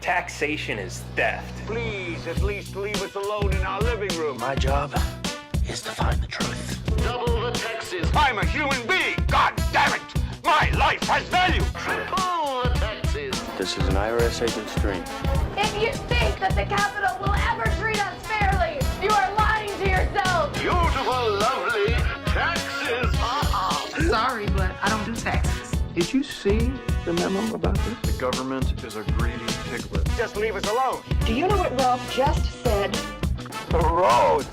Taxation is theft. Please, at least leave us alone in our living room. My job is to find the truth. Double the taxes. I'm a human being. God damn it. My life has value. Triple the taxes. This is an IRS agent's dream. If you think that the Capitol will ever treat us fairly, you are lying to yourself. Beautiful, lovely taxes. Sorry, but I don't do taxes. Did you see the memo about this? The government is a greedy piglet. Just leave us alone. Do you know what Ralph just said? The roads.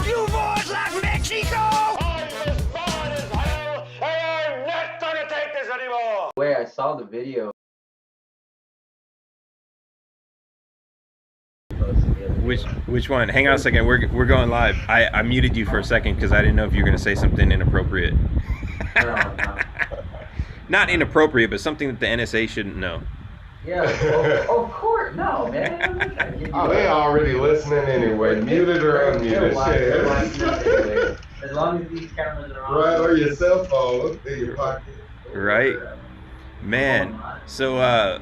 You boys like Mexico? I'm as far as hell, and I'm not gonna take this anymore. Way I saw the video. Which one? Hang on a second. We're going live. I muted you for a second because I didn't know if you were gonna say something inappropriate. No. Not inappropriate, but something that the NSA shouldn't know. Yeah, of course, no, man. Oh, they already listening anyway. Muted or unmuted. Shit. As long as these cameras are on. Right, or your cell phone in your pocket. Right, man. Yeah. So I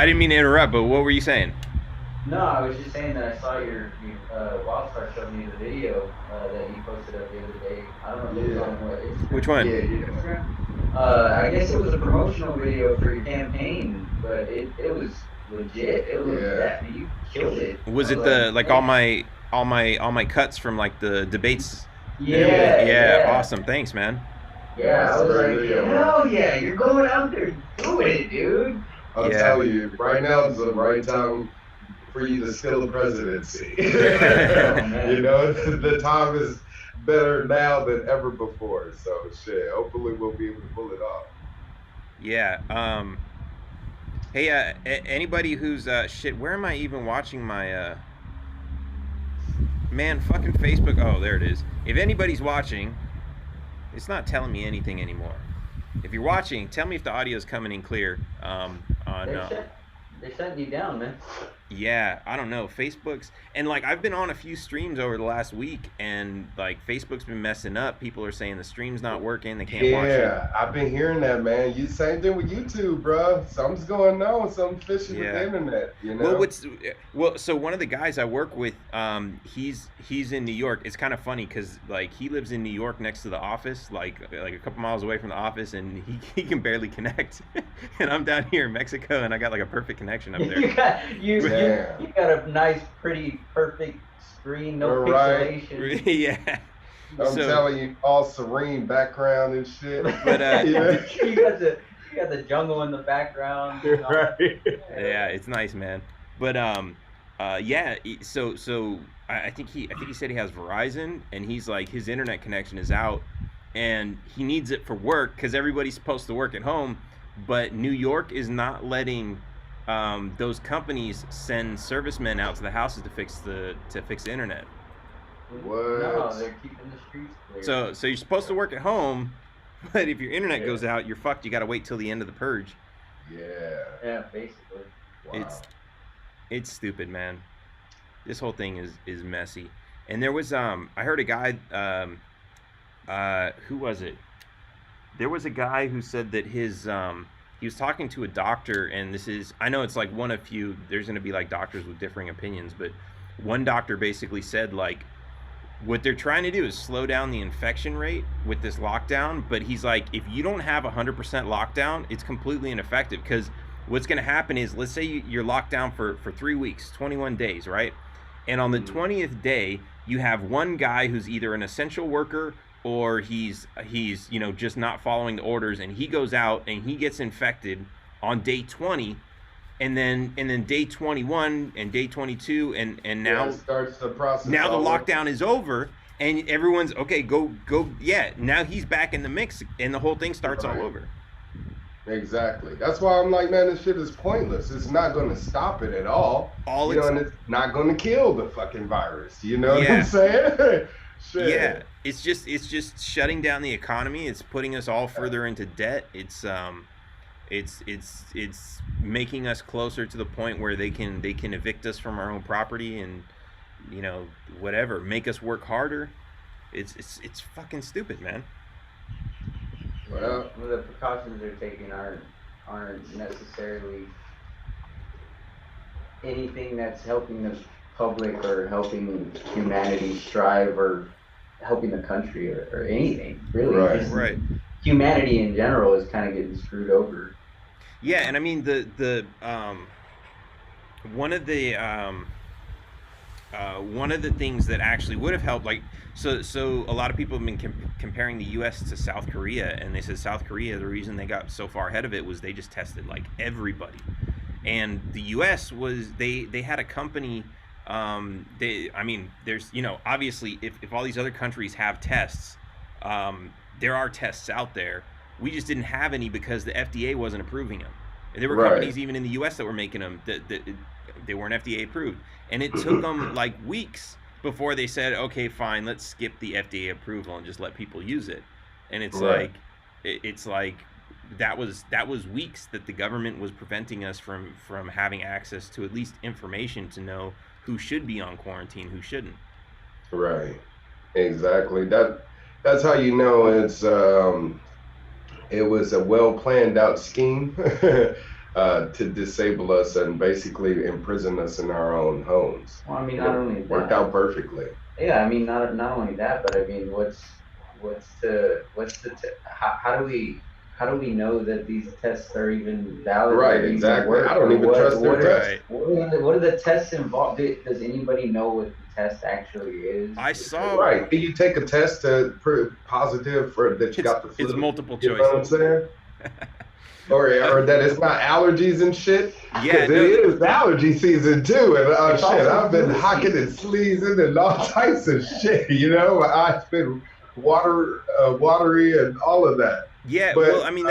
didn't mean to interrupt, but what were you saying? No, I was just saying that I saw your Wildstar showed me the video that you posted up the other day. I don't know if it was on what Instagram. Which one? Instagram. I guess it was a promotional video for your campaign, but it was legit. It was definitely you killed it. Was it like all my cuts from like the debates? Yeah. Awesome. Thanks, man. Yeah, I was like, hell yeah, you're going out there doing it, dude. I'll tell you, right now is the right time for you to steal the presidency. You know, the time is better now than ever before. So shit, hopefully we'll be able to pull it off. Yeah. Hey, anybody who's shit, where am I even watching my man, fucking Facebook? Oh, there it is. If anybody's watching, it's not telling me anything anymore. If you're watching, tell me if the audio is coming in clear. They're shutting you down, man. Yeah, I don't know. Facebook's, and like I've been on a few streams over the last week, and like Facebook's been messing up. People are saying the stream's not working. They can't watch it. Yeah, I've been hearing that, man. Same thing with YouTube, bro. Something's going on. Something fishy with the internet. You know. So one of the guys I work with, he's in New York. It's kind of funny because like he lives in New York next to the office, like a couple miles away from the office, and he can barely connect. And I'm down here in Mexico, and I got like a perfect connection up there. You got a nice, pretty, perfect screen, no pixelation. Yeah. I'm telling you, all serene background and shit. But you got the jungle in the background. You know? Right. Yeah, it's nice, man. But yeah. So I think he said he has Verizon, and he's like his internet connection is out, and he needs it for work because everybody's supposed to work at home, but New York is not letting those companies send servicemen out to the houses to fix the internet. What? No, they're keeping the streets clear. So you're supposed to work at home, but if your internet goes out, you're fucked. You got to wait till the end of the purge. Yeah, basically. Wow. It's stupid, man. This whole thing is messy. And there was I heard a guy who was it? There was a guy who said that his he was talking to a doctor, and I know it's like one of few, there's going to be like doctors with differing opinions, but one doctor basically said like what they're trying to do is slow down the infection rate with this lockdown, but he's like, if you don't have 100% lockdown, it's completely ineffective, because what's going to happen is, let's say you're locked down for 3 weeks, 21 days, right? And on the 20th day, you have one guy who's either an essential worker or he's just not following the orders, and he goes out and he gets infected on day 20, and then day 21 and day 22 and now it starts the process. Now the lockdown is over, and everyone's okay, go. Yeah, now he's back in the mix, and the whole thing starts all over. Exactly. That's why I'm like, man, this shit is pointless. It's not going to stop it at all. And it's not going to kill the fucking virus. You know what I'm saying? Shit. Yeah, it's just shutting down the economy. It's putting us all further into debt. It's making us closer to the point where they can evict us from our own property, and whatever, make us work harder. It's fucking stupid, man. Well, the precautions they're taking aren't necessarily anything that's helping the public or helping humanity strive or helping the country or anything really. Right. Just Right. humanity in general is kind of getting screwed over. Yeah, and I mean one of the things that actually would have helped, like, so a lot of people have been comparing the U.S. to South Korea, and they said South Korea, the reason they got so far ahead of it was they just tested like everybody, and the U.S. was they had a company. There's, obviously if all these other countries have tests, there are tests out there. We just didn't have any because the FDA wasn't approving them. There were companies even in the U.S. that were making them that they weren't FDA approved, and it took them like weeks before they said, okay, fine, let's skip the FDA approval and just let people use it. And it's like that was weeks that the government was preventing us from having access to at least information to know who should be on quarantine, who shouldn't. Right. Exactly. That's how you know it was a well planned out scheme to disable us and basically imprison us in our own homes. Well, I mean, not only that, worked out perfectly. Yeah, I mean, not only that, but I mean, how do we know that these tests are even valid? Right, exactly. I don't even trust their tests. What are the tests involved? Does anybody know what the test actually is? I saw. Right. Do you take a test to prove positive for that you got the flu? It's multiple choice. You know what I'm saying? or that it's not allergies and shit. Yeah, it is allergy season too, and I've been hocking and sneezing and all types of shit. My eyes been watery and all of that. Yeah, but, well, I mean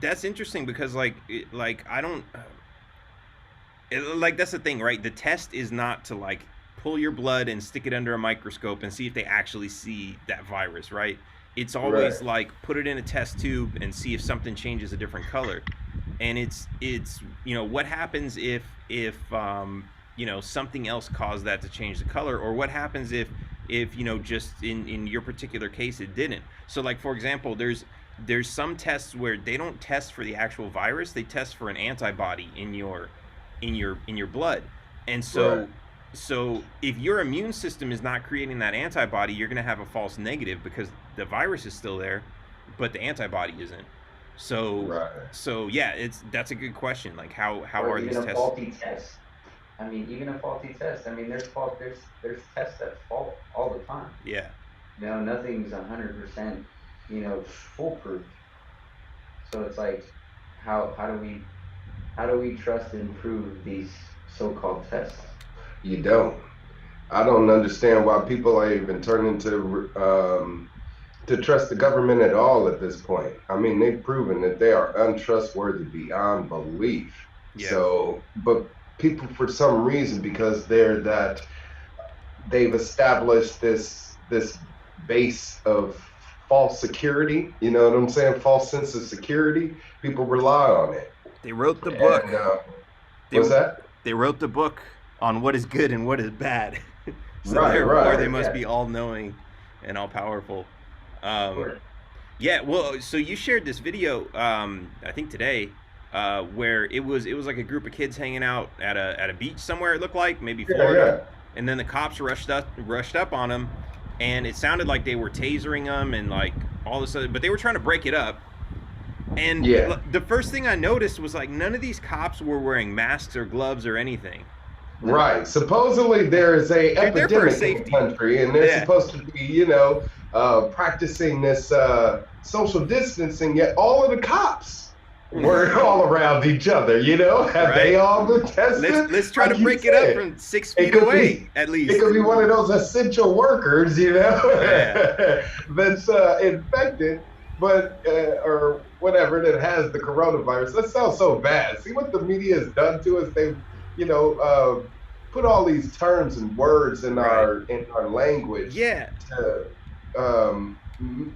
that's interesting because I don't that's the thing, right? The test is not to like pull your blood and stick it under a microscope and see if they actually see that virus, right? It's always like put it in a test tube and see if something changes a different color. And it's what happens if something else caused that to change the color, or what happens if just in your particular case it didn't. So like, for example, there's some tests where they don't test for the actual virus, they test for an antibody in your blood. And so so if your immune system is not creating that antibody, you're going to have a false negative because the virus is still there, but the antibody isn't. So yeah, that's a good question. Like how are these tests? Faulty test. I mean, even a faulty test. I mean, there's tests that fault all the time. Yeah. Nothing's 100%, foolproof. So it's like, how do we trust and prove these so-called tests? You don't. I don't understand why people are even turning to trust the government at all at this point. I mean, they've proven that they are untrustworthy beyond belief. Yeah. So, but people, for some reason, because they've established this base of false security, you know what I'm saying? False sense of security. People rely on it. They wrote the book. What's that? They wrote the book on what is good and what is bad. So right. They must be all-knowing and all-powerful. Yeah, well, so you shared this video, I think today, where it was like a group of kids hanging out at a beach somewhere. It looked like maybe Florida, and then the cops rushed up on them, and it sounded like they were tasering them and like all this other, but they were trying to break it up. And the first thing I noticed was like none of these cops were wearing masks or gloves or anything. Right. Supposedly there is a epidemic in the country, and they're supposed to be, practicing this social distancing. Yet all of the cops were all around each other. Have they all been tested? Let's try to break it up from 6 feet away, at least. It could be one of those essential workers, that's infected, but or whatever, that has the coronavirus. That sounds so bad. See what the media has done to us. They've put all these terms and words in our language to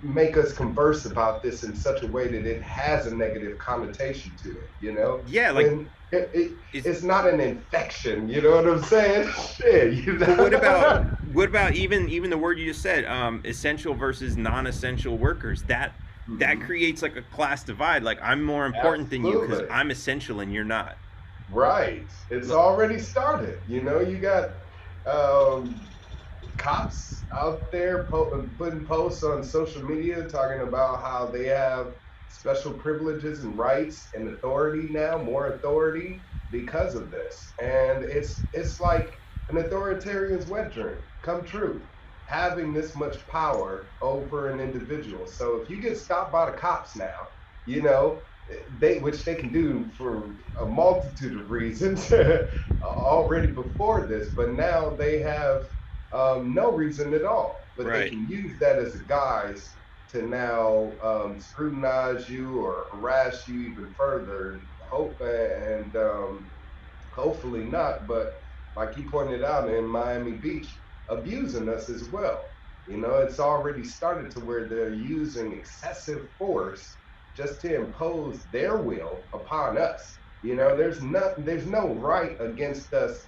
make us converse about this in such a way that it has a negative connotation to it, Yeah, like it's not an infection, you know what I'm saying? Shit, What about even the word you just said, essential versus non-essential workers? That that creates like a class divide. Like, I'm more important than you because Absolutely. I'm essential and you're not. Right. It's already started. You know, you got cops out there putting posts on social media talking about how they have special privileges and rights and authority now, more authority because of this. And it's like an authoritarian's wet dream come true, having this much power over an individual. So if you get stopped by the cops now, you know, which they can do for a multitude of reasons already before this, but now they have no reason at all. But Right. they can use that as a guise to now scrutinize you or harass you even further. Hopefully not, but like you pointed out in Miami Beach, abusing us as well. You know, it's already started to where they're using excessive force just to impose their will upon us. You know, there's no right against us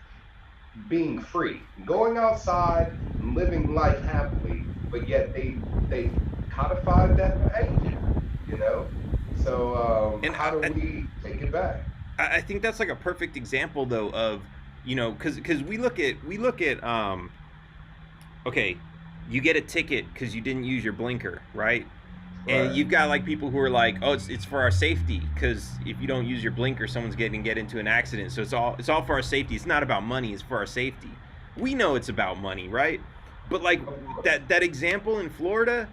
being free, going outside and living life happily, but yet they codified that behavior, you know? So And how do we take it back? I think that's like a perfect example though of, you know, because we look at okay, you get a ticket because you didn't use your blinker, right? And you've got like people who are like, oh, it's for our safety, because if you don't use your blinker, someone's get into an accident. So it's all for our safety. It's not about money. It's for our safety. We know it's about money, right? But like that example in Florida,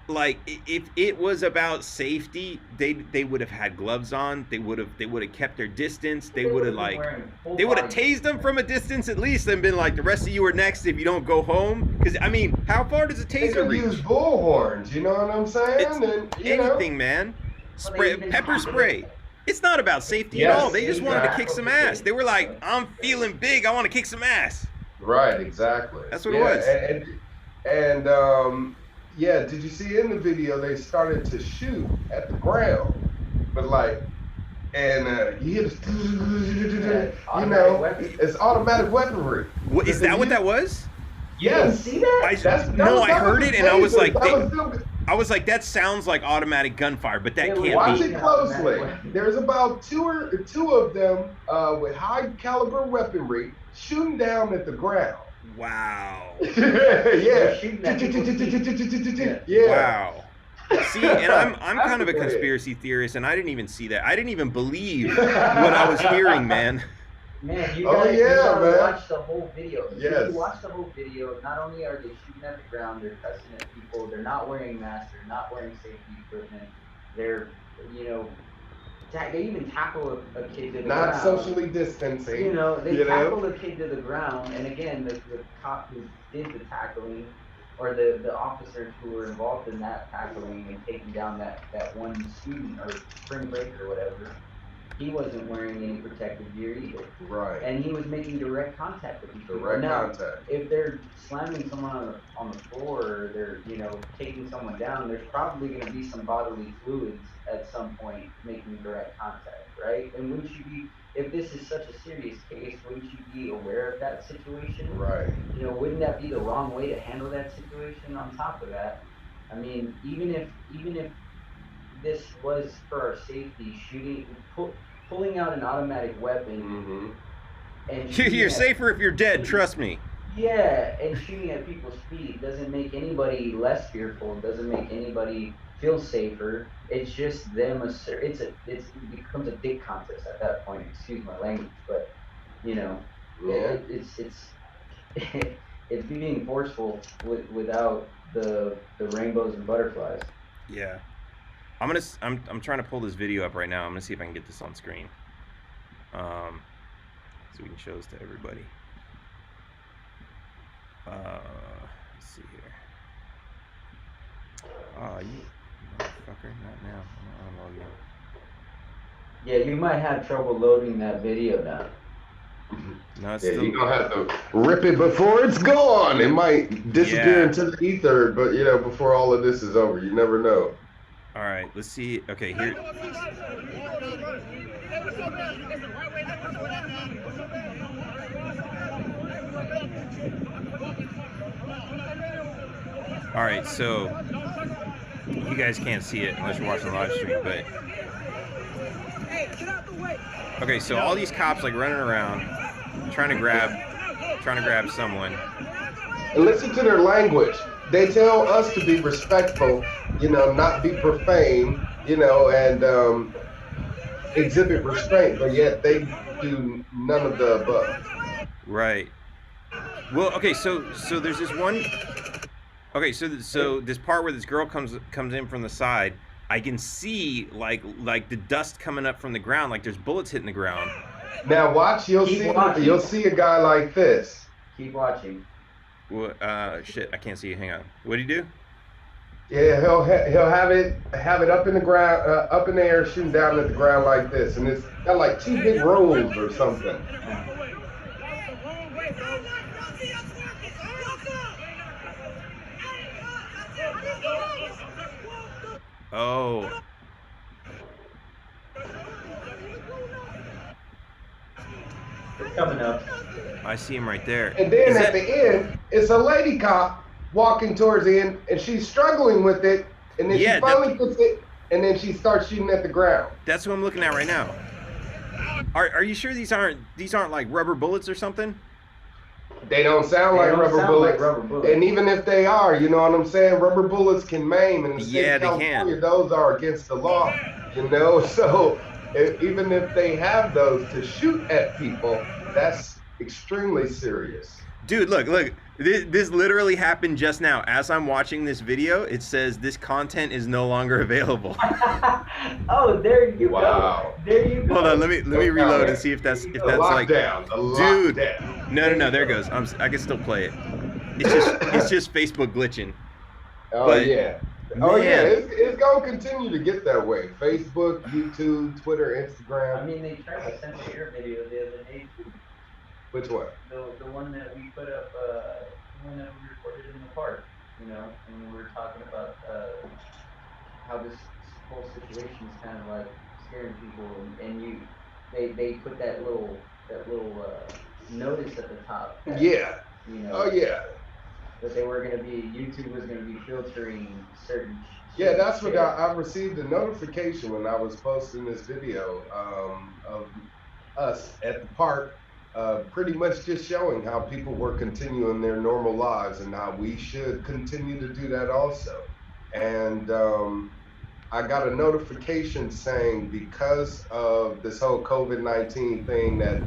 like if it was about safety, they would have had gloves on. They would have kept their distance. They would have tased them from a distance at least and been like, the rest of you are next if you don't go home. Because I mean, how far does a taser reach? Use bullhorns, you know what I'm saying? It's anything, man. Pepper spray. It's not about safety at all. They just wanted to kick some ass. They were like, I'm feeling big. I want to kick some ass. Right, exactly. That's what it was. And yeah, did you see in the video they started to shoot at the ground, but like, and you hear, you know, it's automatic weaponry. What is that? What that was? Yes. You see that? I heard it and I was like, that sounds like automatic gunfire, but that can't be. Watch it closely. There's about two of them with high caliber weaponry shooting down at the ground. Wow. Yeah. Yeah. Wow. See, and I'm kind of a conspiracy theorist, and I didn't even see that. I didn't even believe what I was hearing, man. Man, you gotta watch the whole video. Yes. If you watch the whole video, not only are they shooting at the ground, they're cussing at people, they're not wearing masks, they're not wearing safety equipment, they're, you know, they even tackle a kid to the ground. Not socially distancing. You know, they tackle a kid to the ground, and again, the cop who did the tackling, or the officers who were involved in that tackling and taking down that one student or spring break or whatever, he wasn't wearing any protective gear either. Right. And he was making direct contact with people. Direct contact. If they're slamming someone on the floor, or they're, you know, taking someone down, there's probably going to be some bodily fluids at some point making direct contact, right? And wouldn't you be, if this is such a serious case, wouldn't you be aware of that situation? Right. You know, wouldn't that be the wrong way to handle that situation? On top of that, I mean, even if this was for our safety, pulling out an automatic weapon, and You're safer if you're dead, trust me. Yeah, and shooting at people's feet doesn't make anybody less fearful, doesn't make anybody feel safer. It's just them. It becomes a dick contest at that point. Excuse my language, but you know, it's being forceful without the rainbows and butterflies. Yeah. I'm trying to pull this video up right now. I'm gonna see if I can get this on screen, so we can show this to everybody. Let's see here. Oh, you motherfucker! Not now. I'm gonna unload you. Yeah, you might have trouble loading that video now. No, it's Yeah, still... you're gonna have to rip it before it's gone. It might disappear into the ether, but you know, before all of this is over, you never know. All right, let's see. Okay, here. All right, so You guys can't see it unless you're watching the live stream, but okay, so all these cops like running around, trying to grab someone. And listen to their language. They tell us to be respectful, you know, not be profane, you know, and exhibit restraint, but yet they do none of the above. Right. Well, okay, so there's this one. Okay, so this part where this girl comes in from the side, I can see like the dust coming up from the ground, like there's bullets hitting the ground. Now watch, you'll see a guy like this. Keep watching. What? Shit, I can't see you. Hang on. What'd he do? Yeah, he'll have it up in the ground, up in the air, shooting down at the ground like this, and it's got like 2 big rolls or something. Oh. It's coming up. I see him right there. And then at the end, it's a lady cop walking towards the end, and she's struggling with it, and then she finally puts it, and then she starts shooting at the ground. That's what I'm looking at right now. Are you sure these aren't like rubber bullets or something? They don't sound like rubber bullets. And even if they are, you know what I'm saying? Rubber bullets can maim, and in the state of California, those are against the law, you know? So even if they have those to shoot at people, that's extremely serious. Dude, look. This literally happened just now. As I'm watching this video, it says this content is no longer available. Oh, there you go. There you go. Hold on, let me reload and see if that's like. Dude, no, there it goes. I can still play it. It's just Facebook glitching. Oh but, yeah. Oh yeah, it's gonna continue to get that way. Facebook, YouTube, Twitter, Instagram. I mean, they tried to censor your video the other day too. Which one? The one that we put up, the one that we recorded in the park, you know, and we were talking about how this whole situation is kind of like scaring people, and they put that little notice at the top. That, yeah. You know. Oh yeah. That they were gonna be, YouTube was gonna be filtering certain. Yeah, that's what I received a notification when I was posting this video of us at the park. Pretty much just showing how people were continuing their normal lives and how we should continue to do that also. And I got a notification saying because of this whole COVID-19 thing that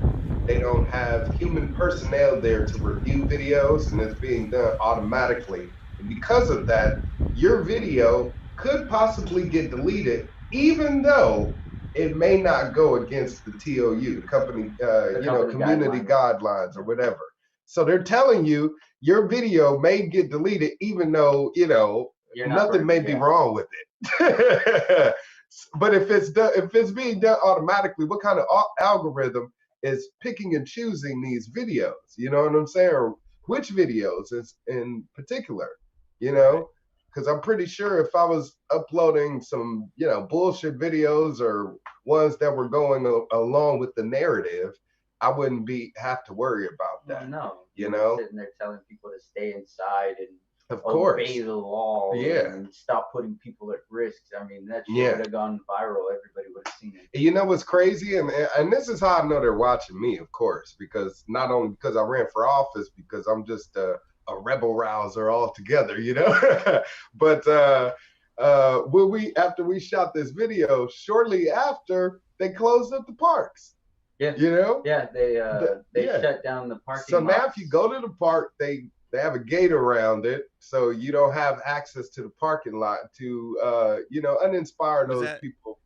they don't have human personnel there to review videos, and it's being done automatically. And because of that, your video could possibly get deleted, even though it may not go against the TOU, the company, community guidelines or whatever. So they're telling you your video may get deleted, even though, nothing may be wrong with it. But if it's being done automatically, what kind of algorithm is picking and choosing these videos? You know what I'm saying? Or which videos is in particular, Because I'm pretty sure if I was uploading some, bullshit videos or ones that were going along with the narrative, I wouldn't have to worry about that. No. You're sitting there telling people to stay inside and obey the law. Yeah. And stop putting people at risk. I mean, that shit would have gone viral. Everybody would have seen it. You know what's crazy? And this is how I know they're watching me, of course, because not only because I ran for office, because I'm just a rebel rouser altogether, But after we shot this video, shortly after they closed up the parks. Yeah. Yeah, they shut down the parking. So now if you go to the park, they have a gate around it, so you don't have access to the parking lot to uninspire those people.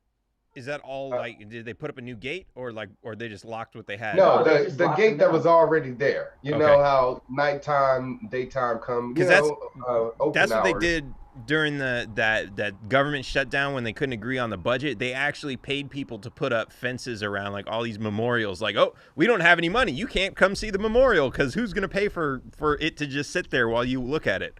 Is that all did they put up a new gate or they just locked what they had? No, the gate that was already there. You know how nighttime, daytime come. Because that's what they hours. did during that government shutdown when they couldn't agree on the budget. They actually paid people to put up fences around like all these memorials. Like, oh, we don't have any money, you can't come see the memorial because who's gonna pay for it to just sit there while you look at it?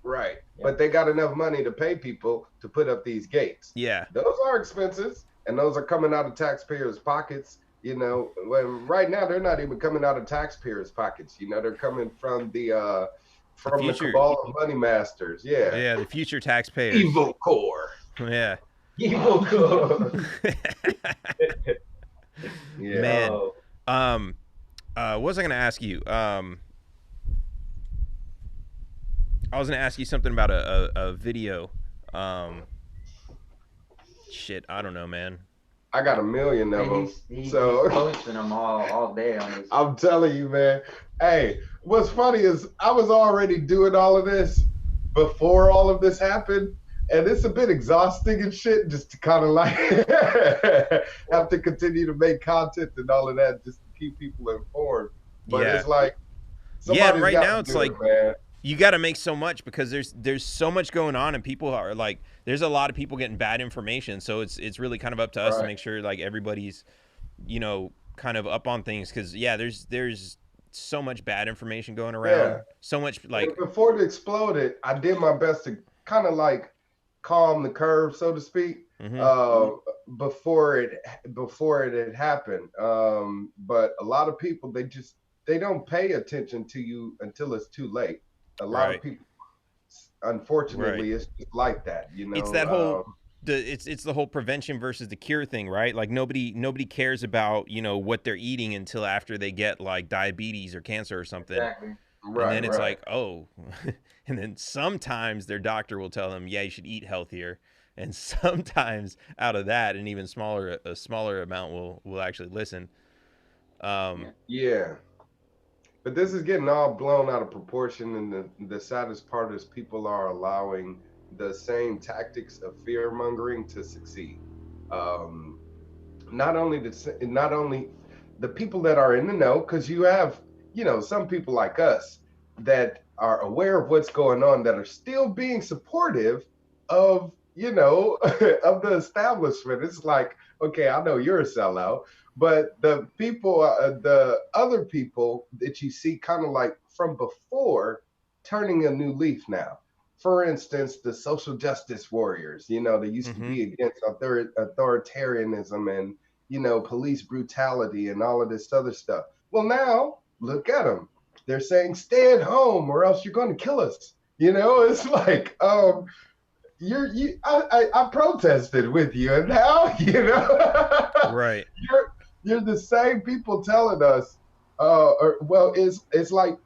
Right. Yeah. But they got enough money to pay people to put up these gates. Yeah. Those are expenses, and those are coming out of taxpayers' pockets. When right now they're not even coming out of taxpayers' pockets. They're coming from the from the cabal of money masters. Yeah. Yeah, the future taxpayers. Evil core. Yeah. Evil core. Yeah. Man. What was I gonna ask you? I was gonna ask you something about a video. Shit, I don't know, man. I got a million of them. He's So posting them all day on his. I'm telling you, man. Hey, what's funny is I was already doing all of this before all of this happened, and it's a bit exhausting and shit just to kind of like have to continue to make content and all of that just to keep people informed. But Yeah. it's like, Yeah, right now it's do like it, man. you got to make so much because there's so much going on and people are like, there's a lot of people getting bad information, so it's really kind of up to us to make sure like everybody's, you know, kind of up on things, because there's so much bad information going around, so much like. And before it exploded, I did my best to kind of like calm the curve, so to speak, before it had happened. But a lot of people, they don't pay attention to you until it's too late. A lot of people, unfortunately, it's just like that, you know. It's that whole it's the whole prevention versus the cure thing, right? Like nobody cares about, you know, what they're eating until after they get like diabetes or cancer or something. Exactly. And then it's like, oh, and then sometimes their doctor will tell them, yeah, you should eat healthier. And sometimes out of that, an even a smaller amount will actually listen. Yeah. But this is getting all blown out of proportion, and the saddest part is people are allowing the same tactics of fear mongering to succeed. Not only the people that are in the know, because you have, you know, some people like us that are aware of what's going on that are still being supportive of, you know, of the establishment. It's like, okay, I know you're a sellout, but the people, the other people that you see kind of like from before turning a new leaf now. For instance, the social justice warriors, you know, they used to be against authoritarianism and, you know, police brutality and all of this other stuff. Well, now look at them. They're saying, stay at home or else you're going to kill us. You know, it's like, I protested with you, and now, you know, right. You're the same people telling us, it's like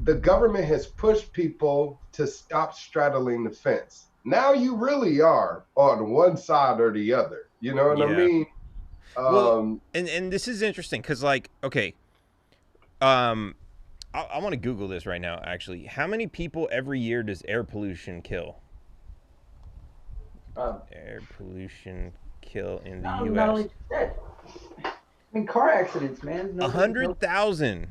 the government has pushed people to stop straddling the fence. Now you really are on one side or the other. You know what I mean? Well, and this is interesting because, like, okay, I want to Google this right now, actually. How many people every year does air pollution kill? Air pollution kill in the U.S. Not only that. I mean, car accidents, man. 100,000.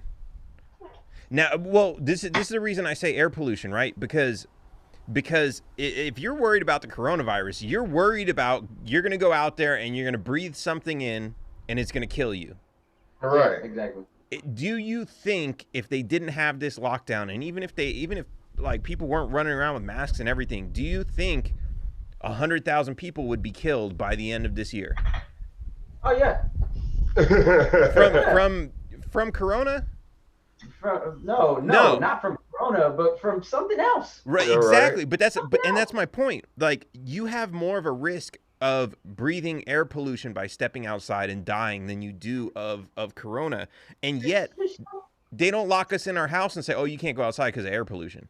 Now, well, this is the reason I say air pollution, right? Because if you're worried about the coronavirus, you're going to go out there and you're going to breathe something in and it's going to kill you. Right. Yeah, exactly. Do you think if they didn't have this lockdown, and even if like people weren't running around with masks and everything, do you think 100,000 people would be killed by the end of this year? Oh yeah. From corona? No, not from corona, but from something else. Right, exactly. Right. But that's my point. Like, you have more of a risk of breathing air pollution by stepping outside and dying than you do of corona, and yet they don't lock us in our house and say, oh, you can't go outside because of air pollution.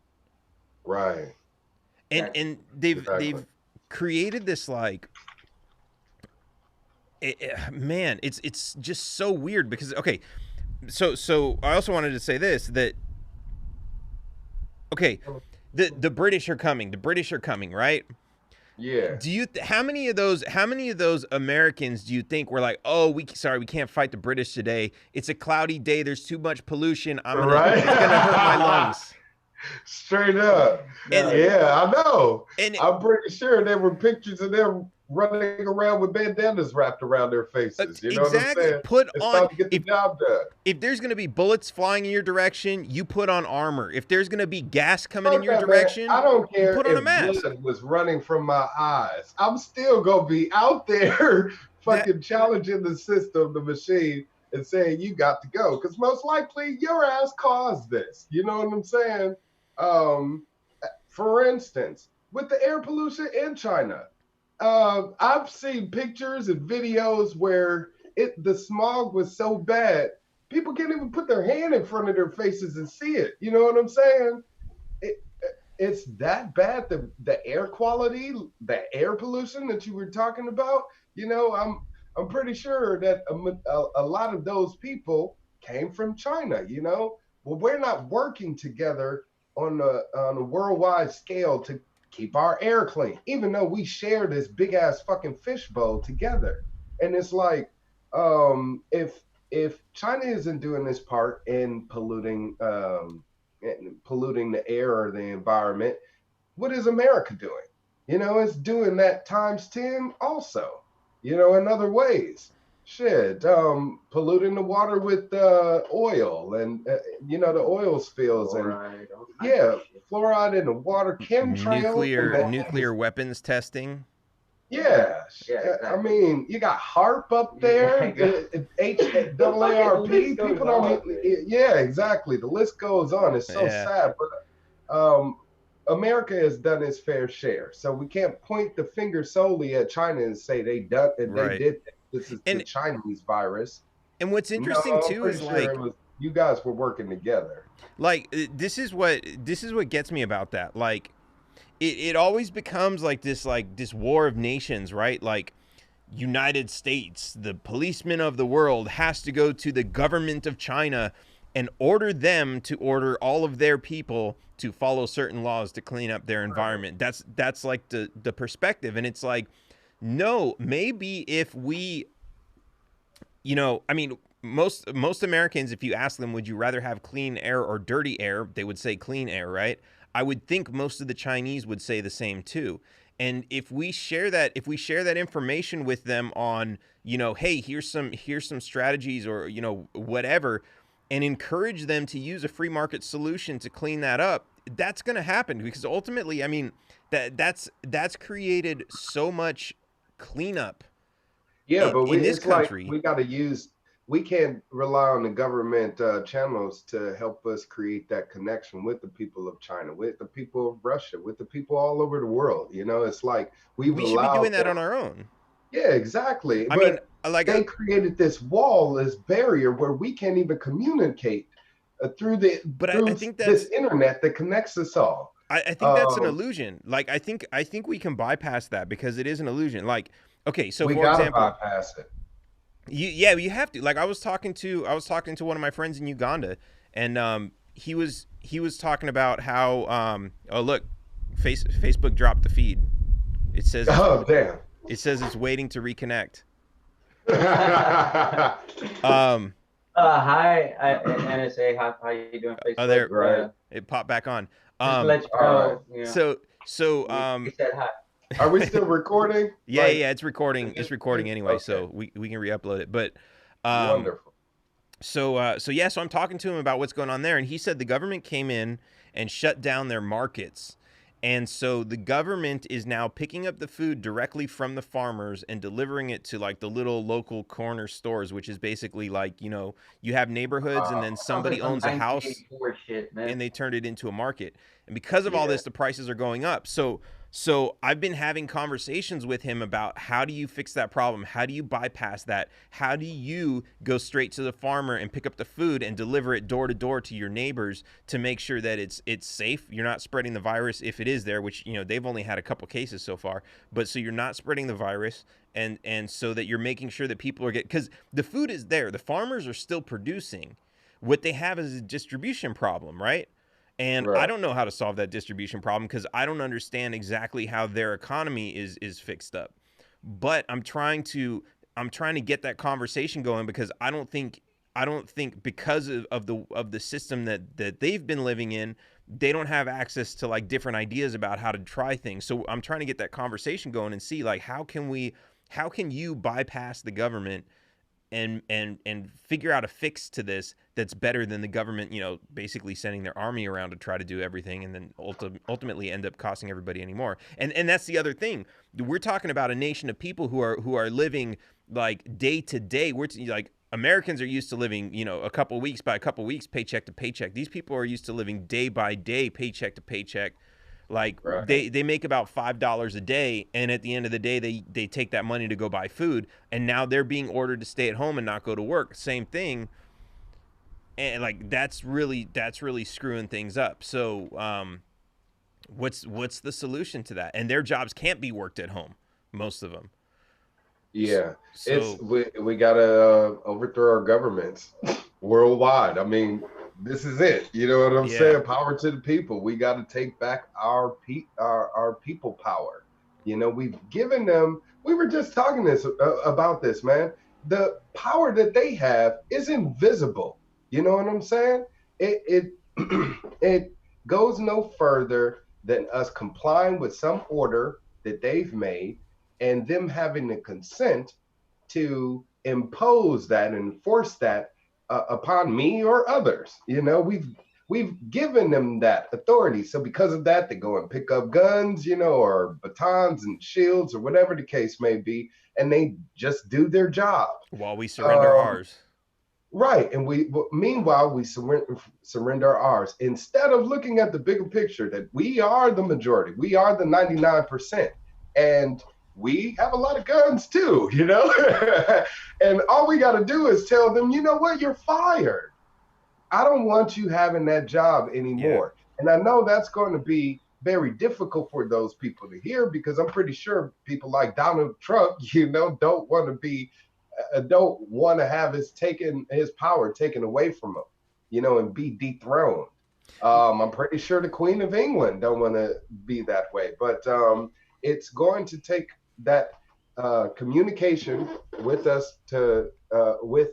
Right. And they've created this, like, man, it's just so weird because, okay, so I also wanted to say this, that, okay, the British are coming. The British are coming, right? Yeah. How many of those Americans do you think were like, oh, we can't fight the British today. It's a cloudy day. There's too much pollution. It's gonna hurt my lungs. Straight up. Yeah, I know. And I'm pretty sure there were pictures of them running around with bandanas wrapped around their faces. You know what I'm saying? Time to get the job done. If there's going to be bullets flying in your direction, you put on armor. If there's going to be gas coming in your direction, I don't care, you put on a mask. Blood was running from my eyes. I'm still going to be out there fucking challenging the system, the machine, and saying you got to go, because most likely your ass caused this. You know what I'm saying? For instance, with the air pollution in China, I've seen pictures and videos where the smog was so bad, people can't even put their hand in front of their faces and see it. You know what I'm saying? It's that bad. The air quality, the air pollution that you were talking about. You know, I'm pretty sure that a lot of those people came from China. You know, well, we're not working together on a worldwide scale to keep our air clean, even though we share this big ass fucking fishbowl together. And it's like, if China isn't doing this part in polluting the air or the environment, what is America doing? You know, it's doing that times 10 also, you know, in other ways. Shit, polluting the water with oil and, you know, the oil spills Fluoride, and fluoride in the water, chemtrails. Nuclear weapons testing. Yeah, exactly. I mean, you got HARP up there, HAARP. People don't. Yeah, exactly. The list goes on. It's so sad, but America has done its fair share, so we can't point the finger solely at China and say they did. This is the Chinese virus. And what's interesting too is you guys were working together. Like this is what gets me about that. Like. It always becomes like this war of nations, right? Like United States, the policeman of the world has to go to the government of China and order them to order all of their people to follow certain laws to clean up their environment. That's like the perspective. And it's like, no, maybe if we, you know, I mean, most Americans, if you ask them, would you rather have clean air or dirty air? They would say clean air, right? I would think most of the Chinese would say the same too. And if we share that information with them on, you know, hey, here's some strategies or, you know, whatever, and encourage them to use a free market solution to clean that up, that's going to happen, because ultimately, I mean, that's created so much cleanup. Yeah, but in this country, like we got to use. We can't rely on the government channels to help us create that connection with the people of China, with the people of Russia, with the people all over the world. You know, it's like we should be doing that on our own. Yeah, exactly. But they created this wall, this barrier where we can't even communicate through this internet that connects us all. I think that's an illusion. Like I think we can bypass that, because it is an illusion. Like, okay, so for example, bypass it. You have to. Like I was talking to one of my friends in Uganda, and he was talking about how oh look, Facebook dropped the feed. It says damn. It says it's waiting to reconnect. Hi, NSA. How you doing? Facebook? Oh, there, right. It popped back on. Let you know, you know. So we said hi. Are we still recording? Yeah, it's recording. It's recording anyway, okay. So we can re-upload it. But wonderful. So I'm talking to him about what's going on there, and he said the government came in and shut down their markets. And so the government is now picking up the food directly from the farmers and delivering it to like the little local corner stores, which is basically like, you know, you have neighborhoods and then somebody owns a house and they turned it into a market. And because of all this, the prices are going up. So I've been having conversations with him about how do you fix that problem? How do you bypass that? How do you go straight to the farmer and pick up the food and deliver it door to door to your neighbors to make sure that it's safe? You're not spreading the virus if it is there, which, you know, they've only had a couple cases so far. But so you're not spreading the virus, and so that you're making sure that people are getting, because the food is there. The farmers are still producing. What they have is a distribution problem, right? And I don't know how to solve that distribution problem, because I don't understand exactly how their economy is fixed up. But I'm trying to get that conversation going, because I don't think because of the system that they've been living in, they don't have access to like different ideas about how to try things. So I'm trying to get that conversation going and see like how can you bypass the government and figure out a fix to this that's better than the government, you know, basically sending their army around to try to do everything and then ultimately end up costing everybody anymore. And that's the other thing. We're talking about a nation of people who are living like day to day. We're like Americans are used to living, a couple weeks by a couple weeks, paycheck to paycheck. These people are used to living day by day, paycheck to paycheck. Like Right. they make about $5 a day, and at the end of the day, they take that money to go buy food, and now they're being ordered to stay at home and not go to work. Same thing, and like that's really screwing things up. So, what's the solution to that? And their jobs can't be worked at home, most of them. Yeah, So we gotta overthrow our governments worldwide. I mean, this is it. You know what I'm saying? Power to the people. We got to take back our people power. You know, we've given them. We were just talking about this, man. The power that they have is invisible. You know what I'm saying? It it goes no further than us complying with some order that they've made, and them having the consent to impose that and enforce that upon me or others. You know, we've given them that authority. So because of that, they go and pick up guns, or batons and shields or whatever the case may be, and they just do their job while we surrender ours. Right, and meanwhile we surrender ours instead of looking at the bigger picture that we are the majority, we are the 99%, and we have a lot of guns too, and all we got to do is tell them, you know what, you're fired. I don't want you having that job anymore. Yeah. And I know that's going to be very difficult for those people to hear, because I'm pretty sure people like Donald Trump, don't want to have his power taken away from him, and be dethroned. I'm pretty sure the Queen of England don't want to be that way, but it's going to take that communication with us with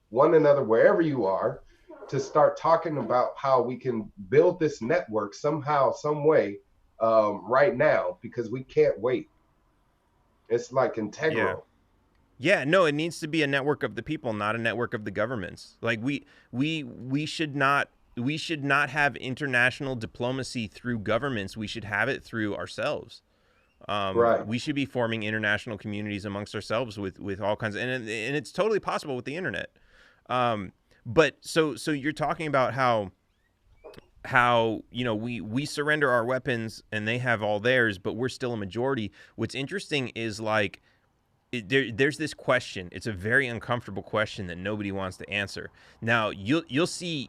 one another, wherever you are, to start talking about how we can build this network somehow, some way, right now, because we can't wait. It's like integral. Yeah, no, it needs to be a network of the people, not a network of the governments. Like we should not have international diplomacy through governments. We should have it through ourselves. Right. We should be forming international communities amongst ourselves with all kinds of, and it's totally possible with the internet. But so you're talking about how we surrender our weapons and they have all theirs, but we're still a majority. What's interesting is like there's this question. It's a very uncomfortable question that nobody wants to answer. Now you'll see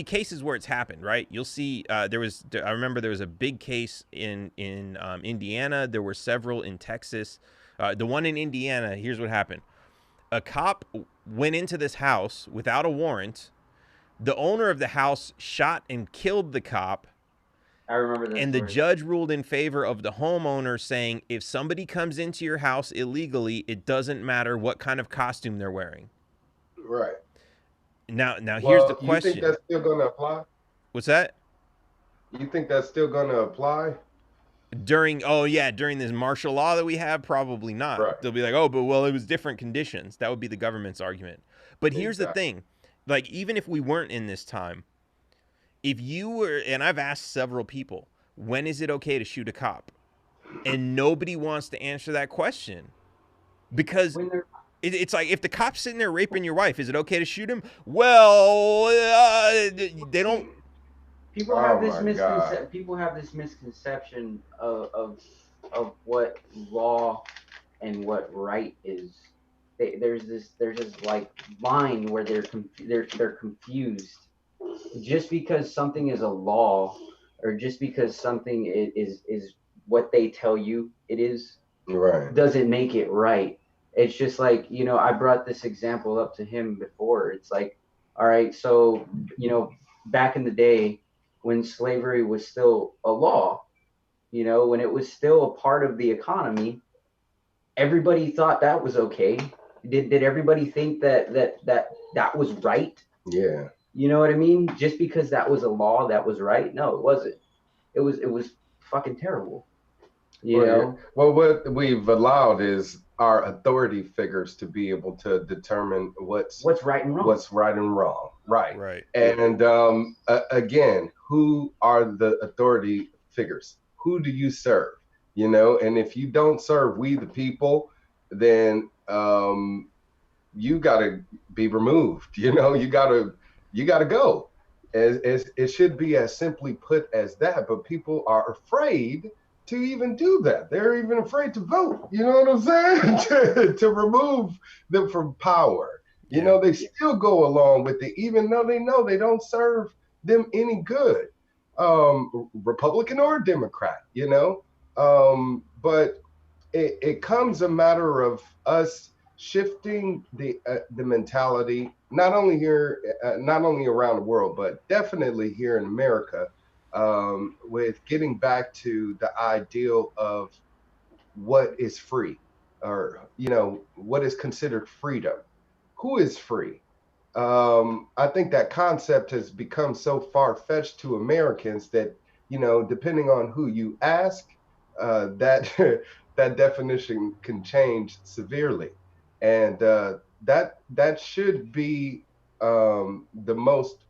cases where it's happened, right? You'll see I remember there was a big case in Indiana. There were several in Texas. The one in Indiana, here's what happened. A cop went into this house without a warrant. The owner of the house shot and killed the cop. I remember that. And the judge ruled in favor of the homeowner, saying if somebody comes into your house illegally, it doesn't matter what kind of costume they're wearing. Right. Now here's the question. You think that's still going to apply? What's that? You think that's still going to apply? During this martial law that we have? Probably not. Right. They'll be like, it was different conditions. That would be the government's argument. But here's the thing. Like, even if we weren't in this time, if you were, and I've asked several people, when is it okay to shoot a cop? And nobody wants to answer that question. Because it's like, if the cop's sitting there raping your wife, is it okay to shoot him? Well, they don't. People have this misconception of what law and what right is. There's this like line where they're confused. Just because something is a law, or just because something is what they tell you it is, right, doesn't make it right. It's just like, I brought this example up to him before. It's like, all right, so back in the day when slavery was still a law, when it was still a part of the economy, everybody thought that was okay. Did everybody think that was right? Yeah. You know what I mean? Just because that was a law, that was right? No, it wasn't. It was fucking terrible. You know? Well, what we've allowed is our authority figures to be able to determine what's right and wrong. What's right and wrong. Right. Right. And again, who are the authority figures? Who do you serve? And if you don't serve we the people, then you gotta be removed. You gotta go. As it should be as simply put as that, but people are afraid to even do that. They're even afraid to vote. You know what I'm saying? to remove them from power. They still go along with it, even though they know they don't serve them any good, Republican or Democrat. But it comes a matter of us shifting the mentality, not only here, not only around the world, but definitely here in America, with getting back to the ideal of what is free, or what is considered freedom. Who is free? I think that concept has become so far-fetched to Americans that, depending on who you ask, that that definition can change severely. And that should be the most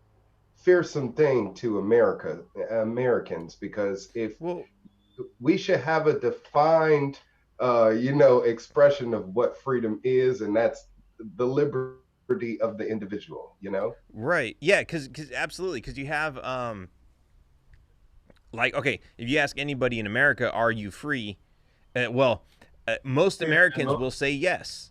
fearsome thing to Americans, because if we should have a defined, expression of what freedom is, and that's the liberty of the individual. Right. Yeah. Because absolutely. Because you have okay, if you ask anybody in America, are you free? Most Americans will say yes.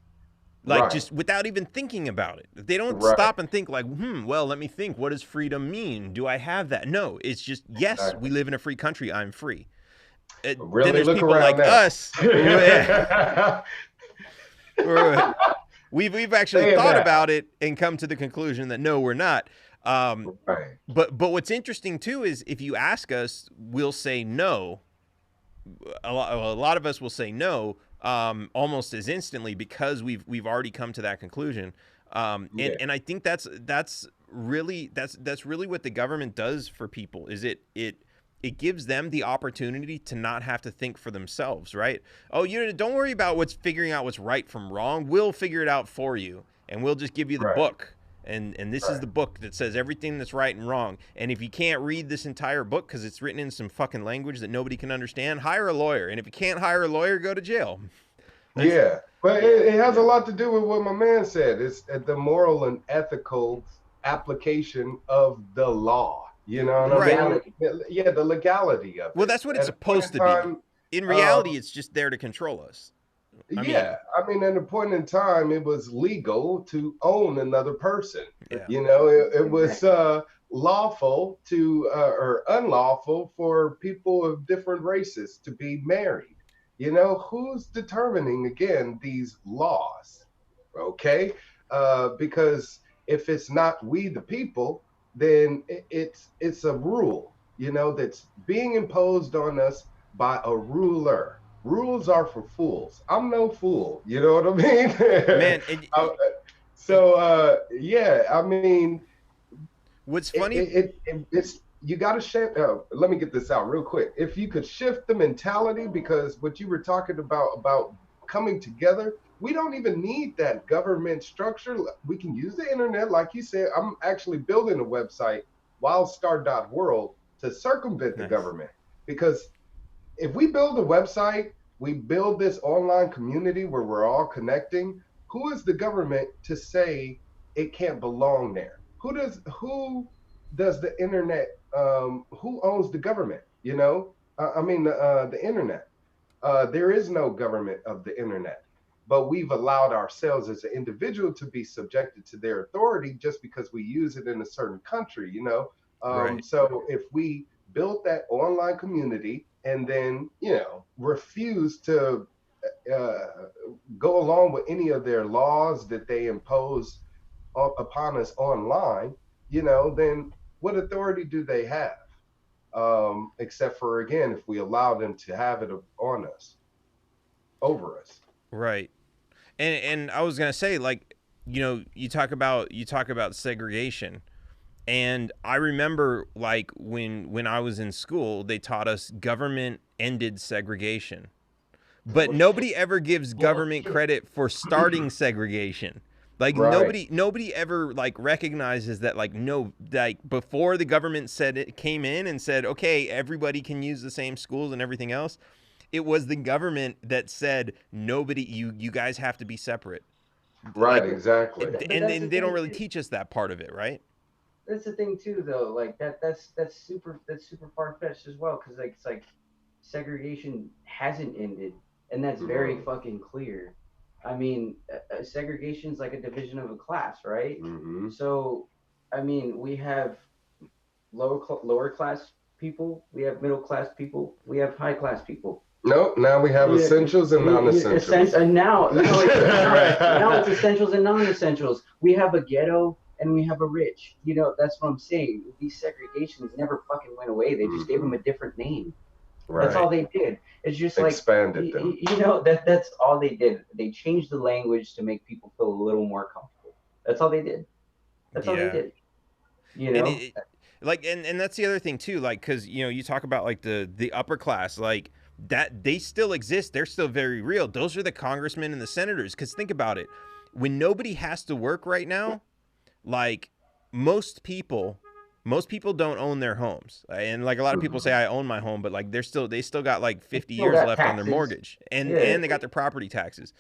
Like, just without even thinking about it. They don't stop and think like, well, let me think. What does freedom mean? Do I have that? No, it's just, yes, we live in a free country. I'm free. Really, then there's look people around like now. us. We've actually thought about it and come to the conclusion that no, we're not. But what's interesting too is if you ask us, we'll say no. A lot of us will say no, almost as instantly, because we've already come to that conclusion. And I think that's really what the government does for people. Is it gives them the opportunity to not have to think for themselves, right? Oh, don't worry about figuring out what's right from wrong. We'll figure it out for you, and we'll just give you the book. And this is the book that says everything that's right and wrong. And if you can't read this entire book because it's written in some fucking language that nobody can understand, hire a lawyer. And if you can't hire a lawyer, go to jail. But it has a lot to do with what my man said. It's the moral and ethical application of the law. You know what I mean? Yeah, the legality of it. Well, that's what it's supposed to be. In reality, it's just there to control us. I mean, at a point in time, it was legal to own another person. Yeah. It was lawful to or unlawful for people of different races to be married. Who's determining, again, these laws? Okay, because if it's not we the people, then it's a rule, that's being imposed on us by a ruler. Rules are for fools. I'm no fool. You know what I mean? Man. I mean, what's funny? It's you got to shift. Let me get this out real quick. If you could shift the mentality, because what you were talking about coming together, we don't even need that government structure. We can use the internet, like you said. I'm actually building a website, wildstar.world, to circumvent the government, because if we build a website, we build this online community where we're all connecting. Who is the government to say it can't belong there? Who does the internet? Who owns the government? The internet. There is no government of the internet, but we've allowed ourselves as an individual to be subjected to their authority just because we use it in a certain country. So if we built that online community and then, refuse to go along with any of their laws that they impose upon us online, then what authority do they have? Except for, again, if we allow them to have it on us, over us. Right. And I was going to say, like, you talk about segregation. And I remember, like, when I was in school, they taught us government ended segregation. But nobody ever gives government credit for starting segregation. Like, nobody ever, like, recognizes that, like, before the government came in and said, okay, everybody can use the same schools and everything else, it was the government that said, you guys have to be separate. Right, exactly. And they don't really teach us that part of it, right? That's the thing too, though. Like that's super far fetched as well, because like it's like segregation hasn't ended, and that's very fucking clear. I mean, segregation is like a division of a class, right? Mm-hmm. So, I mean, we have lower class people, we have middle class people, we have high class people. Nope. Now we have essentials and non-essentials. And now it's essentials and non-essentials. We have a ghetto and we have a rich. You know, that's what I'm saying. These segregations never fucking went away. They just gave them a different name. Right. That's all they did. It's just expanded them. You know, that's all they did. They changed the language to make people feel a little more comfortable. That's all they did. That's all they did. You know, and that's the other thing too. Like, because you know, you talk about like the upper class, like that they still exist. They're still very real. Those are the congressmen and the senators. Because think about it, when nobody has to work right now, like most people don't own their homes, and like a lot of people say I own my home, but like they still got like 50 years left on their mortgage, and they got their property taxes.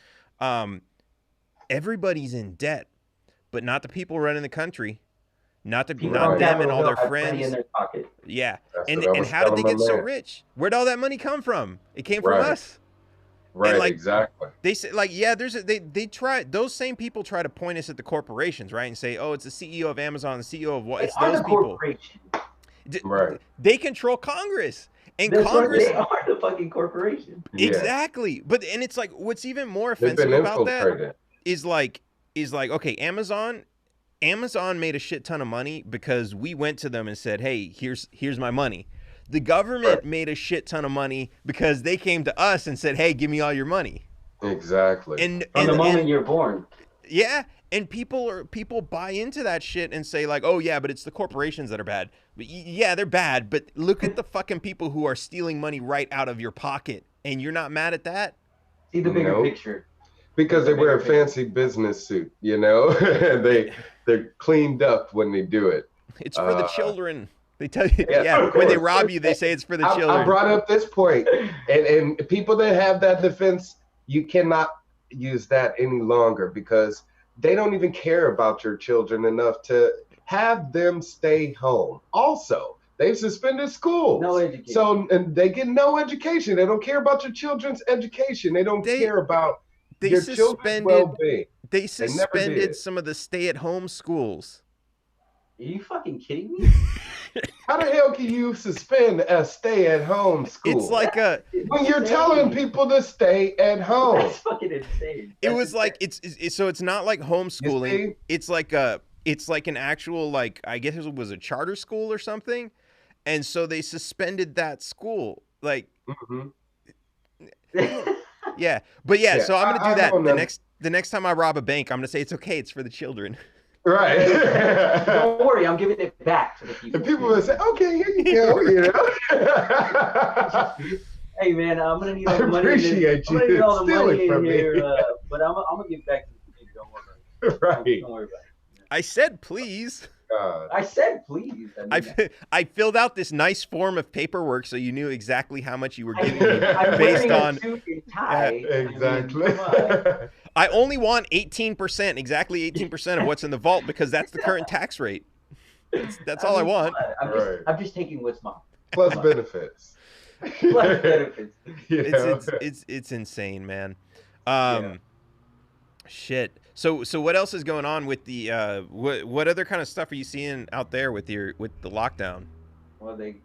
Everybody's in debt, but not the people running the country, not them and all their friends. In their pocket. Yeah, and how did they get so rich? Where'd all that money come from? It came from us. Right, like, exactly. They say, like, yeah, they try, those same people try to point us at the corporations, right? And say, oh, it's the CEO of Amazon, the CEO of what? It's those people. Right. They control Congress. And That's Congress. They are the fucking corporation. Exactly. But, and it's like, what's even more offensive about that is like, okay, Amazon made a shit ton of money because we went to them and said, hey, here's my money. The government made a shit ton of money because they came to us and said, hey, give me all your money. Exactly. And from the moment you're born. Yeah. And people buy into that shit and say like, oh yeah, but it's the corporations that are bad. But yeah, they're bad. But look at the fucking people who are stealing money right out of your pocket. And you're not mad at that? See the bigger picture. Because they wear a fancy business suit, you know? They're cleaned up when they do it. It's for the children. They tell you, when they rob you, they say it's for the children. I brought up this point, and people that have that defense, you cannot use that any longer because they don't even care about your children enough to have them stay home. Also, they've suspended schools. No education. So, and they get no education. They don't care about your children's education. They don't care about your children's well-being. They suspended some of the stay-at-home schools. Are you fucking kidding me? How the hell can you suspend a stay-at-home school? It's like when you're telling people to stay at home. That's fucking insane. It was like so it's not like homeschooling. It's like an actual, like, I guess it was a charter school or something, and so they suspended that school. Like, yeah, but yeah. So I'm gonna do that the next time I rob a bank. I'm gonna say it's okay. It's for the children. Right. Don't worry, I'm giving it back to the people. And people will say, okay, here you go, you know. Hey man, I'm gonna need all the money. Appreciate you stealing it from me. But I'm gonna give it back to the community. Don't worry about it. Right. Don't worry about it. I said please. God. I said please. I filled out this nice form of paperwork so you knew exactly how much you were giving me based on. A suit and tie. Exactly. I only want 18%, exactly 18% of what's in the vault because that's the current tax rate. That's all I want. I'm just taking what's mine. Plus benefits. Plus benefits. It's insane, man. Shit. So what else is going on with the what other kind of stuff are you seeing out there with the lockdown? Well, they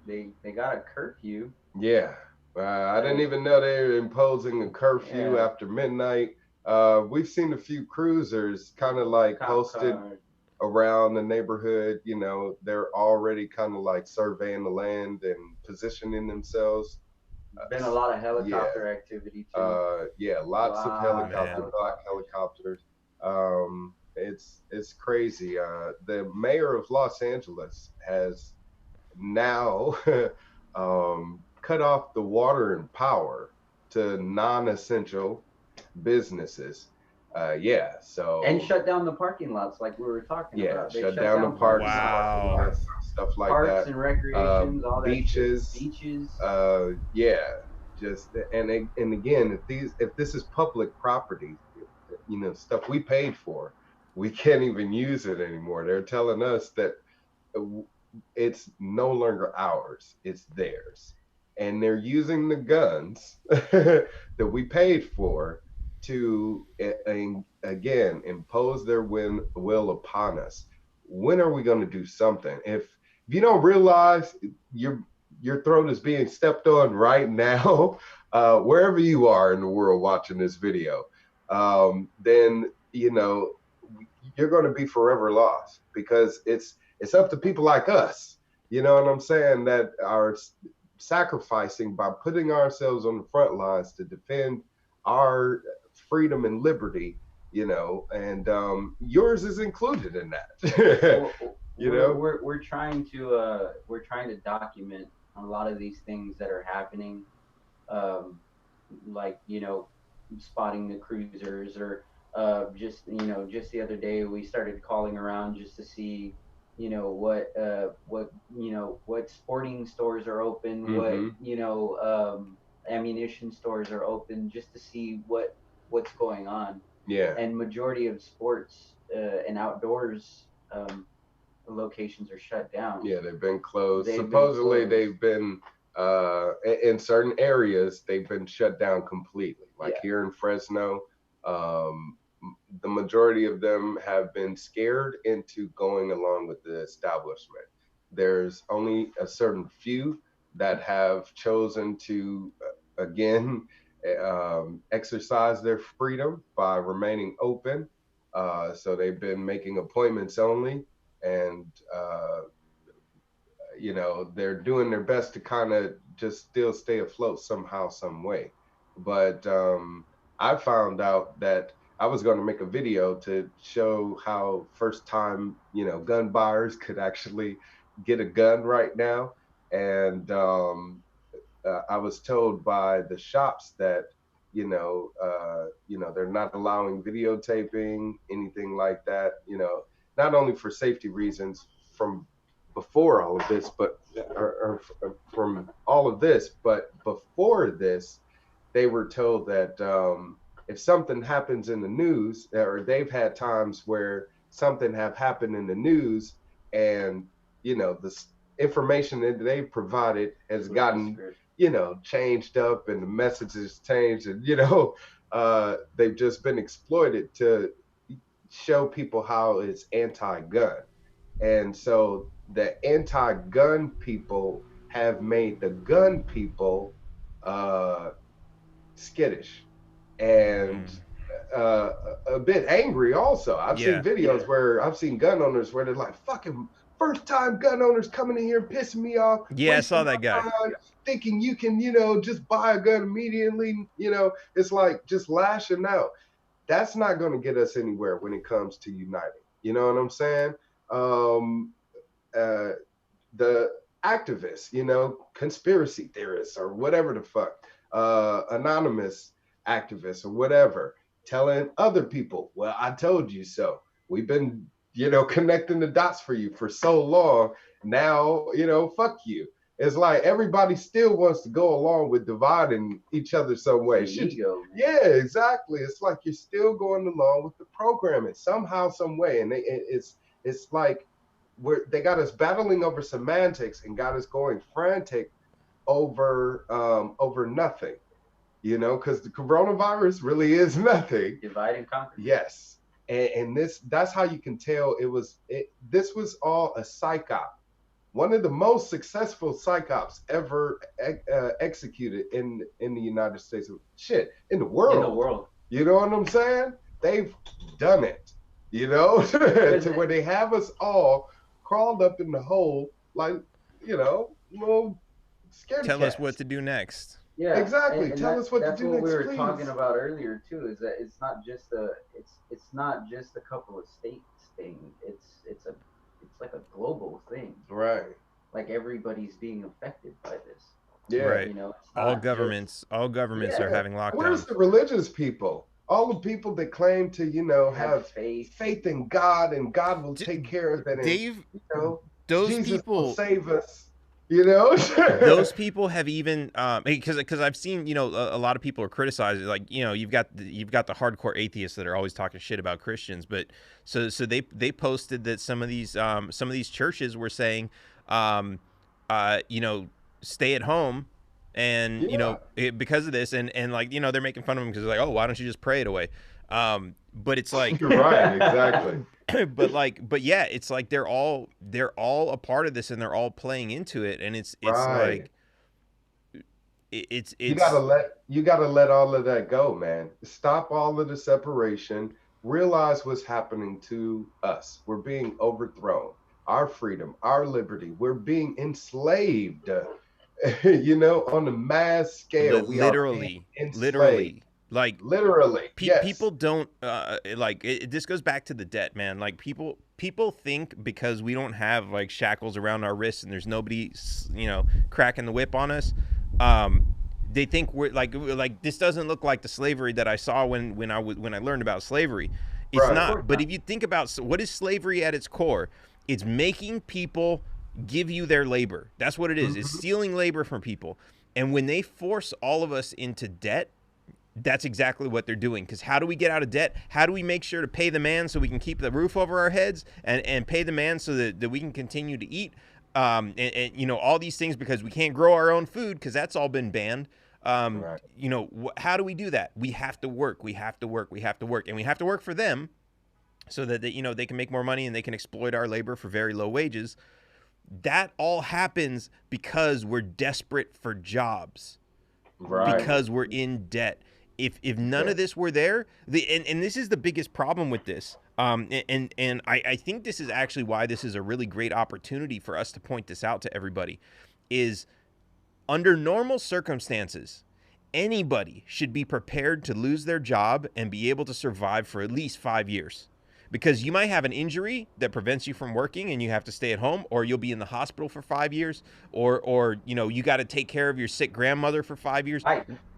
got a curfew. Yeah. I didn't even know they were imposing a curfew after midnight. We've seen a few cruisers kind of like posted around the neighborhood. You know, they're already kind of like surveying the land and positioning themselves. Been a lot of helicopter activity too. Lots of black helicopters. It's crazy. The mayor of Los Angeles has now cut off the water and power to non-essential businesses. So and shut down the parking lots like we were talking about. Shut down the parking lots, stuff like parks that. And recreations, all that beaches. Beaches. Just and again, if this is public property, stuff we paid for. We can't even use it anymore. They're telling us that it's no longer ours, it's theirs. And they're using the guns that we paid for to, again, impose their will upon us. When are we going to do something? If you don't realize your throat is being stepped on right now, wherever you are in the world watching this video, then, you're going to be forever lost, because it's up to people like us, you know what I'm saying, that are sacrificing by putting ourselves on the front lines to defend our freedom and liberty, and yours is included in that. We're trying to document a lot of these things that are happening, like spotting the cruisers, or just the other day we started calling around just to see what sporting stores are open, what ammunition stores are open, just to see what's going on. Yeah. And majority of sports and outdoors locations are shut down. Yeah, they've been closed. Supposedly they've been in certain areas they've been shut down completely. Like here in Fresno, the majority of them have been scared into going along with the establishment. There's only a certain few that have chosen to, again, exercise their freedom by remaining open. So they've been making appointments only, and they're doing their best to kind of just still stay afloat somehow, some way. But I found out that I was going to make a video to show how first time, gun buyers could actually get a gun right now. And I was told by the shops that, they're not allowing videotaping, anything like that, not only for safety reasons from before all of this, but or from all of this, but before this, they were told that if something happens in the news, or they've had times where something have happened in the news, and the information that they've provided has gotten changed up, and the messages changed, and they've just been exploited to show people how it's anti-gun. And so the anti-gun people have made the gun people skittish and a bit angry also. I've seen videos where I've seen gun owners where they're like, fucking first time gun owners coming in here pissing me off. Yeah, I saw that guy. Thinking you can, just buy a gun immediately, it's like just lashing out. That's not going to get us anywhere when it comes to uniting. You know what I'm saying? The activists, conspiracy theorists or whatever the fuck, anonymous activists or whatever, telling other people, well, I told you so. We've been, connecting the dots for you for so long. Now, fuck you. It's like everybody still wants to go along with dividing each other some way. Yeah, exactly. It's like you're still going along with the programming somehow, some way. And it's like they got us battling over semantics and got us going frantic over nothing, because the coronavirus really is nothing. Divide and conquer. Yes. And that's how you can tell this was all a psyop. One of the most successful psyops ever executed in the United States. In the world. In the world. You know what I'm saying? They've done it, to where they have us all crawled up in the hole like, little scared Tell cats. us what to do next. Yeah, exactly. Tell us what to do next, That's what we were please. talking about earlier too. Is that it's not just a couple of states thing. It's like a global thing. Right. Like everybody's being affected by this. Yeah. Right. All governments are having lockdowns. Where's the religious people? All the people that claim to, have faith in God, and God will take care of it. Dave, and, those Jesus people will save us. You know, those people have even because I've seen, you know, a lot of people are criticizing, like, you know, you've got the hardcore atheists that are always talking shit about Christians, but so they posted that some of these churches were saying, you know, stay at home, and you know, because of this, and like, you know, they're making fun of them because they're like, oh, why don't you just pray it away? But it's like right, exactly. but yeah, it's like they're all a part of this, and they're all playing into it, and it's Right. like it's you gotta let all of that go, man. Stop all of the separation. Realize what's happening to us. We're being overthrown. Our freedom, our liberty. We're being enslaved. You know, on a mass scale, we are being enslaved. Like Literally, yes. People don't like this goes back to the debt, man. Like people think because we don't have like shackles around our wrists and there's nobody, you know, cracking the whip on us, they think we're like this doesn't look like the slavery that I saw when I learned about slavery. It's Right. not. But if you think about what is slavery at its core, it's making people give you their labor. That's what it is. It's stealing labor from people. And when they force all of us into debt, that's exactly what they're doing. Because how do we get out of debt? How do we make sure to pay the man so we can keep the roof over our heads, and pay the man so that we can continue to eat, and you know, all these things, because we can't grow our own food because that's all been banned. Right. You know, how do we do that? We have to work. We have to work. We have to work, and we have to work for them so that they, you know, they can make more money and they can exploit our labor for very low wages. That all happens because we're desperate for jobs, Right. because we're in debt. If none of this were there, and this is the biggest problem with this, and I think this is actually why this is a really great opportunity for us to point this out to everybody, is under normal circumstances, anybody should be prepared to lose their job and be able to survive for at least 5 years. Because you might have an injury that prevents you from working and you have to stay at home, or you'll be in the hospital for 5 years, or you know, you got to take care of your sick grandmother for 5 years.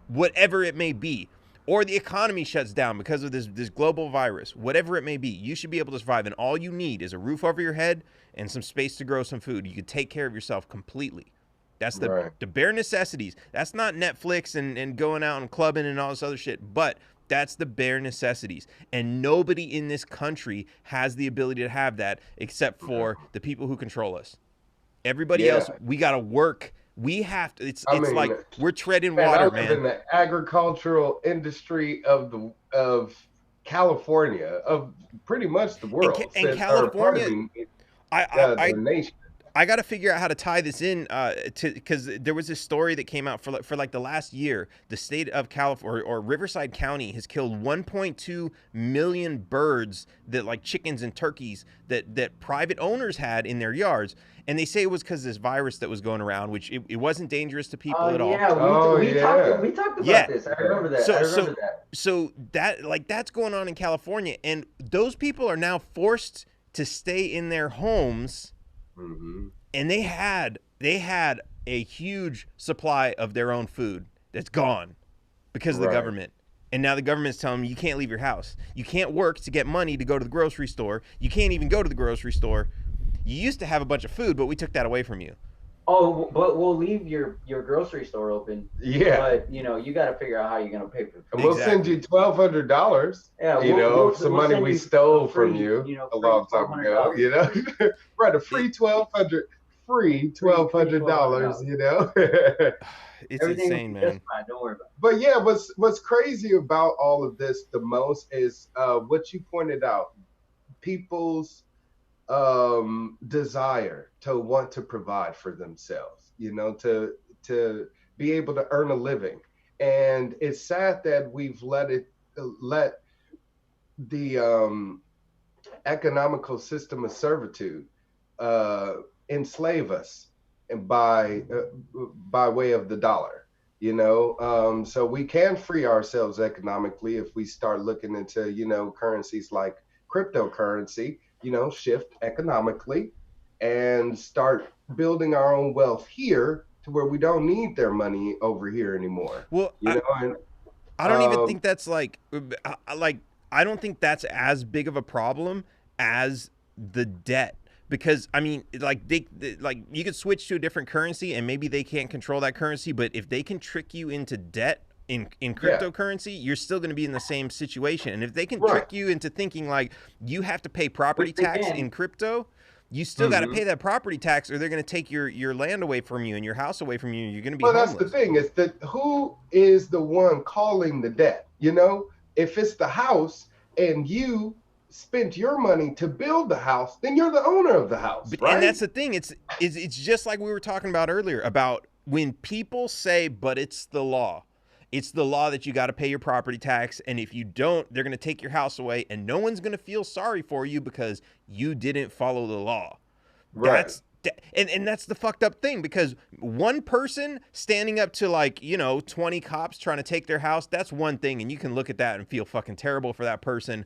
Whatever it may be, or the economy shuts down because of this global virus, whatever it may be, you should be able to survive. And all you need is a roof over your head and some space to grow some food. You can take care of yourself completely. That's the bare necessities. That's not Netflix and going out and clubbing and all this other shit, but that's the bare necessities. And nobody in this country has the ability to have that except for the people who control us. Everybody else, we got to work. We have to. It's like we're treading water, man. In the agricultural industry of California, of pretty much the world, and California, the nation. I got to figure out how to tie this in because there was this story that came out for like the last year. The state of California or Riverside County has killed 1.2 million birds, that like chickens and turkeys that private owners had in their yards. And they say it was because this virus that was going around, which it wasn't dangerous to people at all. Yeah, we talked about this. I remember that. So that's going on in California, and those people are now forced to stay in their homes. Mm-hmm. And they had a huge supply of their own food that's gone because of the government. And now the government's telling them you can't leave your house. You can't work to get money to go to the grocery store. You can't even go to the grocery store. You used to have a bunch of food, but we took that away from you. Oh, but we'll leave your grocery store open. Yeah. But you know, you got to figure out how you're gonna pay for it. And we'll send you $1,200. Yeah. We'll some money we stole from you a long time ago. You know, right? A free $1,200. You know. It's insane, man. That's fine. Don't worry about it. But yeah, what's crazy about all of this the most is what you pointed out. People's desire to want to provide for themselves, you know, to be able to earn a living. And it's sad that we've let the economical system of servitude enslave us, and by way of the dollar, you know. So we can free ourselves economically if we start looking into, you know, currencies like cryptocurrency, you know, shift economically and start building our own wealth here to where we don't need their money over here anymore. Well, you know, and I don't even think that's like I don't think that's as big of a problem as the debt, because I mean, like like you could switch to a different currency and maybe they can't control that currency, but if they can trick you into debt in cryptocurrency, you're still going to be in the same situation. And if they can trick you into thinking like you have to pay property tax in crypto, you still got to pay that property tax, or they're going to take your land away from you and your house away from you. You're going to be homeless. That's the thing, is that who is the one calling the debt? You know, if it's the house and you spent your money to build the house, then you're the owner of the house, right? And that's the thing. It's just like we were talking about earlier about when people say, but it's the law. It's the law that you got to pay your property tax, and if you don't, they're going to take your house away, and no one's going to feel sorry for you because you didn't follow the law. Right. And that's the fucked up thing, because one person standing up to, like, you know, 20 cops trying to take their house, that's one thing, and you can look at that and feel fucking terrible for that person.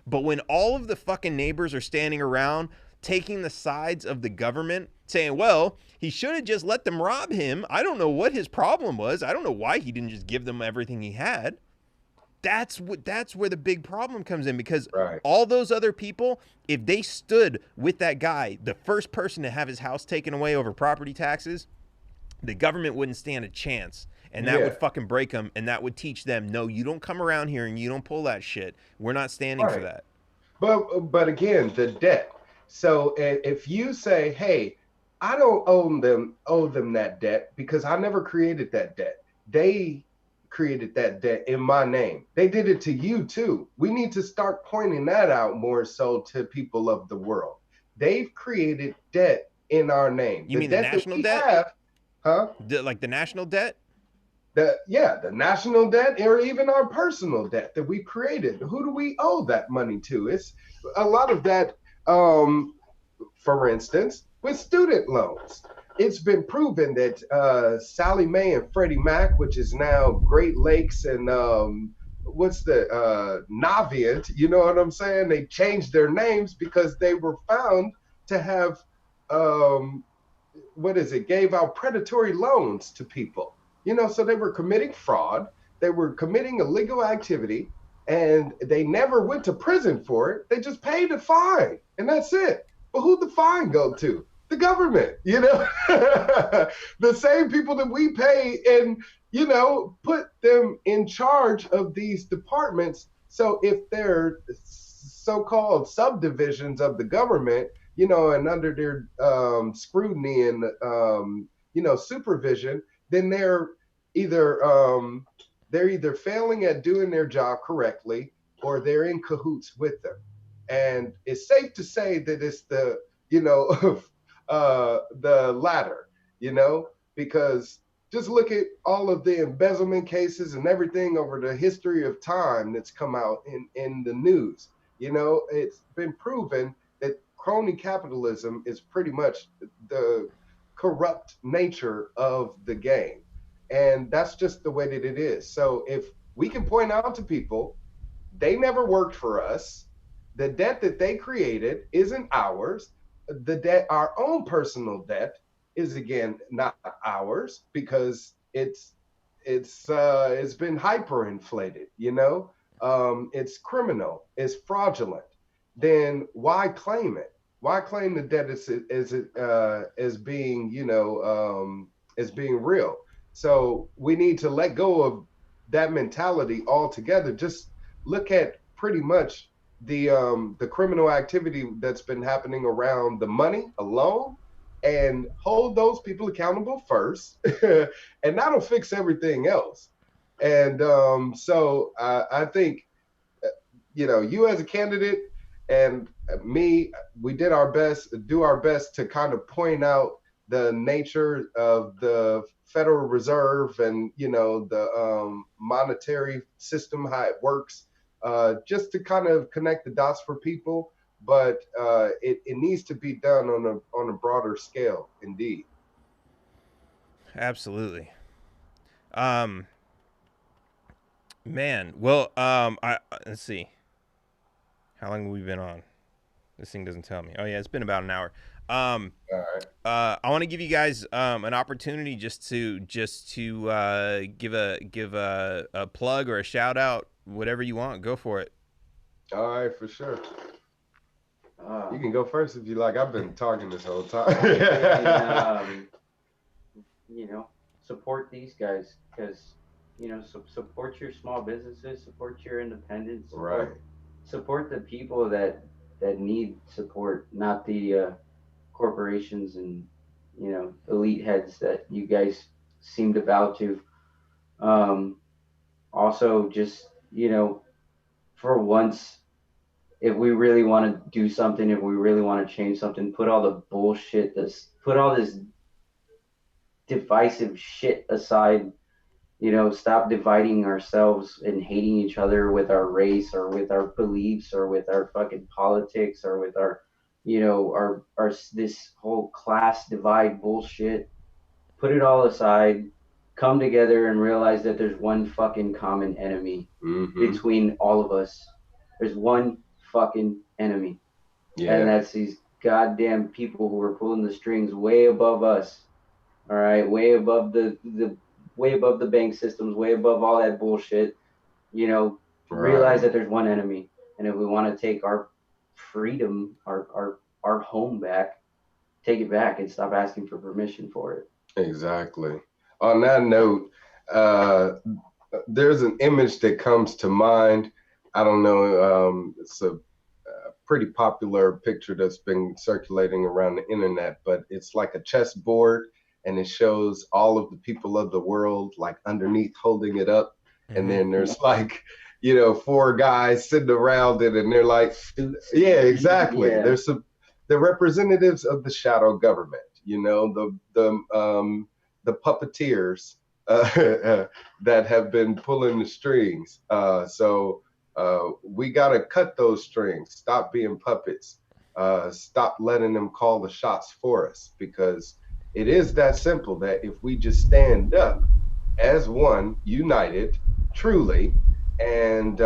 But when all of the fucking neighbors are standing around taking the sides of the government, saying, well, he should have just let them rob him. I don't know what his problem was. I don't know why he didn't just give them everything he had. That's where the big problem comes in, because all those other people, if they stood with that guy, the first person to have his house taken away over property taxes, the government wouldn't stand a chance. And that would fucking break them, and that would teach them, no, you don't come around here and you don't pull that shit. We're not standing for that. But again, the debt. So if you say, hey, I don't owe them that debt because I never created that debt. They created that debt in my name. They did it to you too. We need to start pointing that out more so to people of the world. They've created debt in our name. You mean the national debt? Like the national debt? The national debt, or even our personal debt that we created. Who do we owe that money to? It's a lot of that. For instance, with student loans, it's been proven that Sallie Mae and Freddie Mac, which is now Great Lakes and Navient, you know what I'm saying? They changed their names because they were found to have gave out predatory loans to people. You know, so they were committing fraud, they were committing illegal activity, and they never went to prison for it. They just paid a fine, and that's it. But who'd the fine go to? The government, you know? The same people that we pay and, you know, put them in charge of these departments. So if they're so-called subdivisions of the government, you know, and under their scrutiny and, you know, supervision, then they're either failing at doing their job correctly, or they're in cahoots with them. And it's safe to say that it's the, you know, the latter, you know, because just look at all of the embezzlement cases and everything over the history of time that's come out in the news. You know, it's been proven that crony capitalism is pretty much the corrupt nature of the game. And that's just the way that it is. So if we can point out to people, they never worked for us, the debt that they created isn't ours, the debt, our own personal debt, is again not ours because it's been hyperinflated, you know. It's criminal, it's fraudulent. Then why claim it? Why claim the debt as being, you know, as being real? So we need to let go of that mentality altogether. Just look at pretty much the criminal activity that's been happening around the money alone, and hold those people accountable first, and that'll fix everything else. And so I think, you know, you as a candidate and me, we do our best to kind of point out the nature of the Federal Reserve and, you know, the monetary system, how it works, just to kind of connect the dots for people. But it needs to be done on a broader scale, indeed. Absolutely. Man, well, let's see. How long have we been on? This thing doesn't tell me. Oh yeah, it's been about an hour. All right. I want to give you guys an opportunity just to give a plug or a shout out, whatever you want. Go for it. All right, for sure. You can go first if you like. I've been talking this whole time. And, support these guys because, support your small businesses, support your independents, support the people that need support, not the corporations and, elite heads that you guys seem to bow to. Also, just, for once, if we really want to do something, if we really want to change something, put all the bullshit, put all this divisive shit aside. Stop dividing ourselves and hating each other with our race or with our beliefs or with our fucking politics or with our, our this whole class divide bullshit. Put it all aside, come together and realize that there's one fucking common enemy between all of us. There's one fucking enemy. Yeah. And that's these goddamn people who are pulling the strings way above us. All right, way above the way above the bank systems, way above all that bullshit. Realize that there's one enemy, and if we want to take our freedom, our home back, take it back and stop asking for permission for it. Exactly. On that note, there's an image that comes to mind. I don't know. It's a pretty popular picture that's been circulating around the internet, but it's like a chessboard. And it shows all of the people of the world like underneath holding it up. And then there's like, 4 guys sitting around it and they're like, yeah, exactly. Yeah. There's the representatives of the shadow government, the puppeteers that have been pulling the strings. So we got to cut those strings, stop being puppets, stop letting them call the shots for us, because it is that simple, that if we just stand up as one, united, truly, and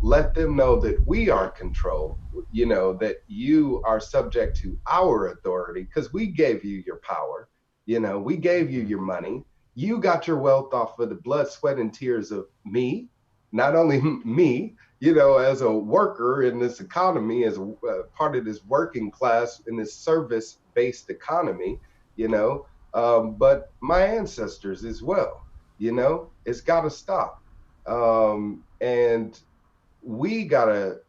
let them know that we are controlled, that you are subject to our authority, because we gave you your power, we gave you your money. You got your wealth off of the blood, sweat, and tears of me, not only me, as a worker in this economy, as a part of this working class in this service-based economy, but my ancestors as well, it's got to stop. And we gotta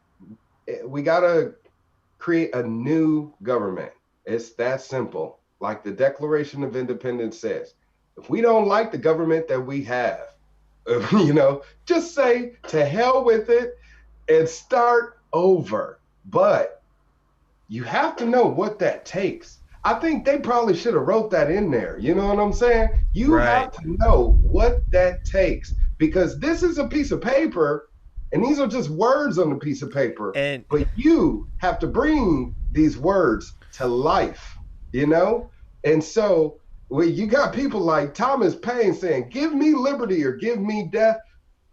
create a new government. It's that simple. Like the Declaration of Independence says, if we don't like the government that we have, just say to hell with it and start over. But you have to know what that takes. I think they probably should have wrote that in there. You know what I'm saying? You have to know what that takes, because this is a piece of paper and these are just words on a piece of paper. But you have to bring these words to life, And so when you got people like Thomas Paine saying, give me liberty or give me death,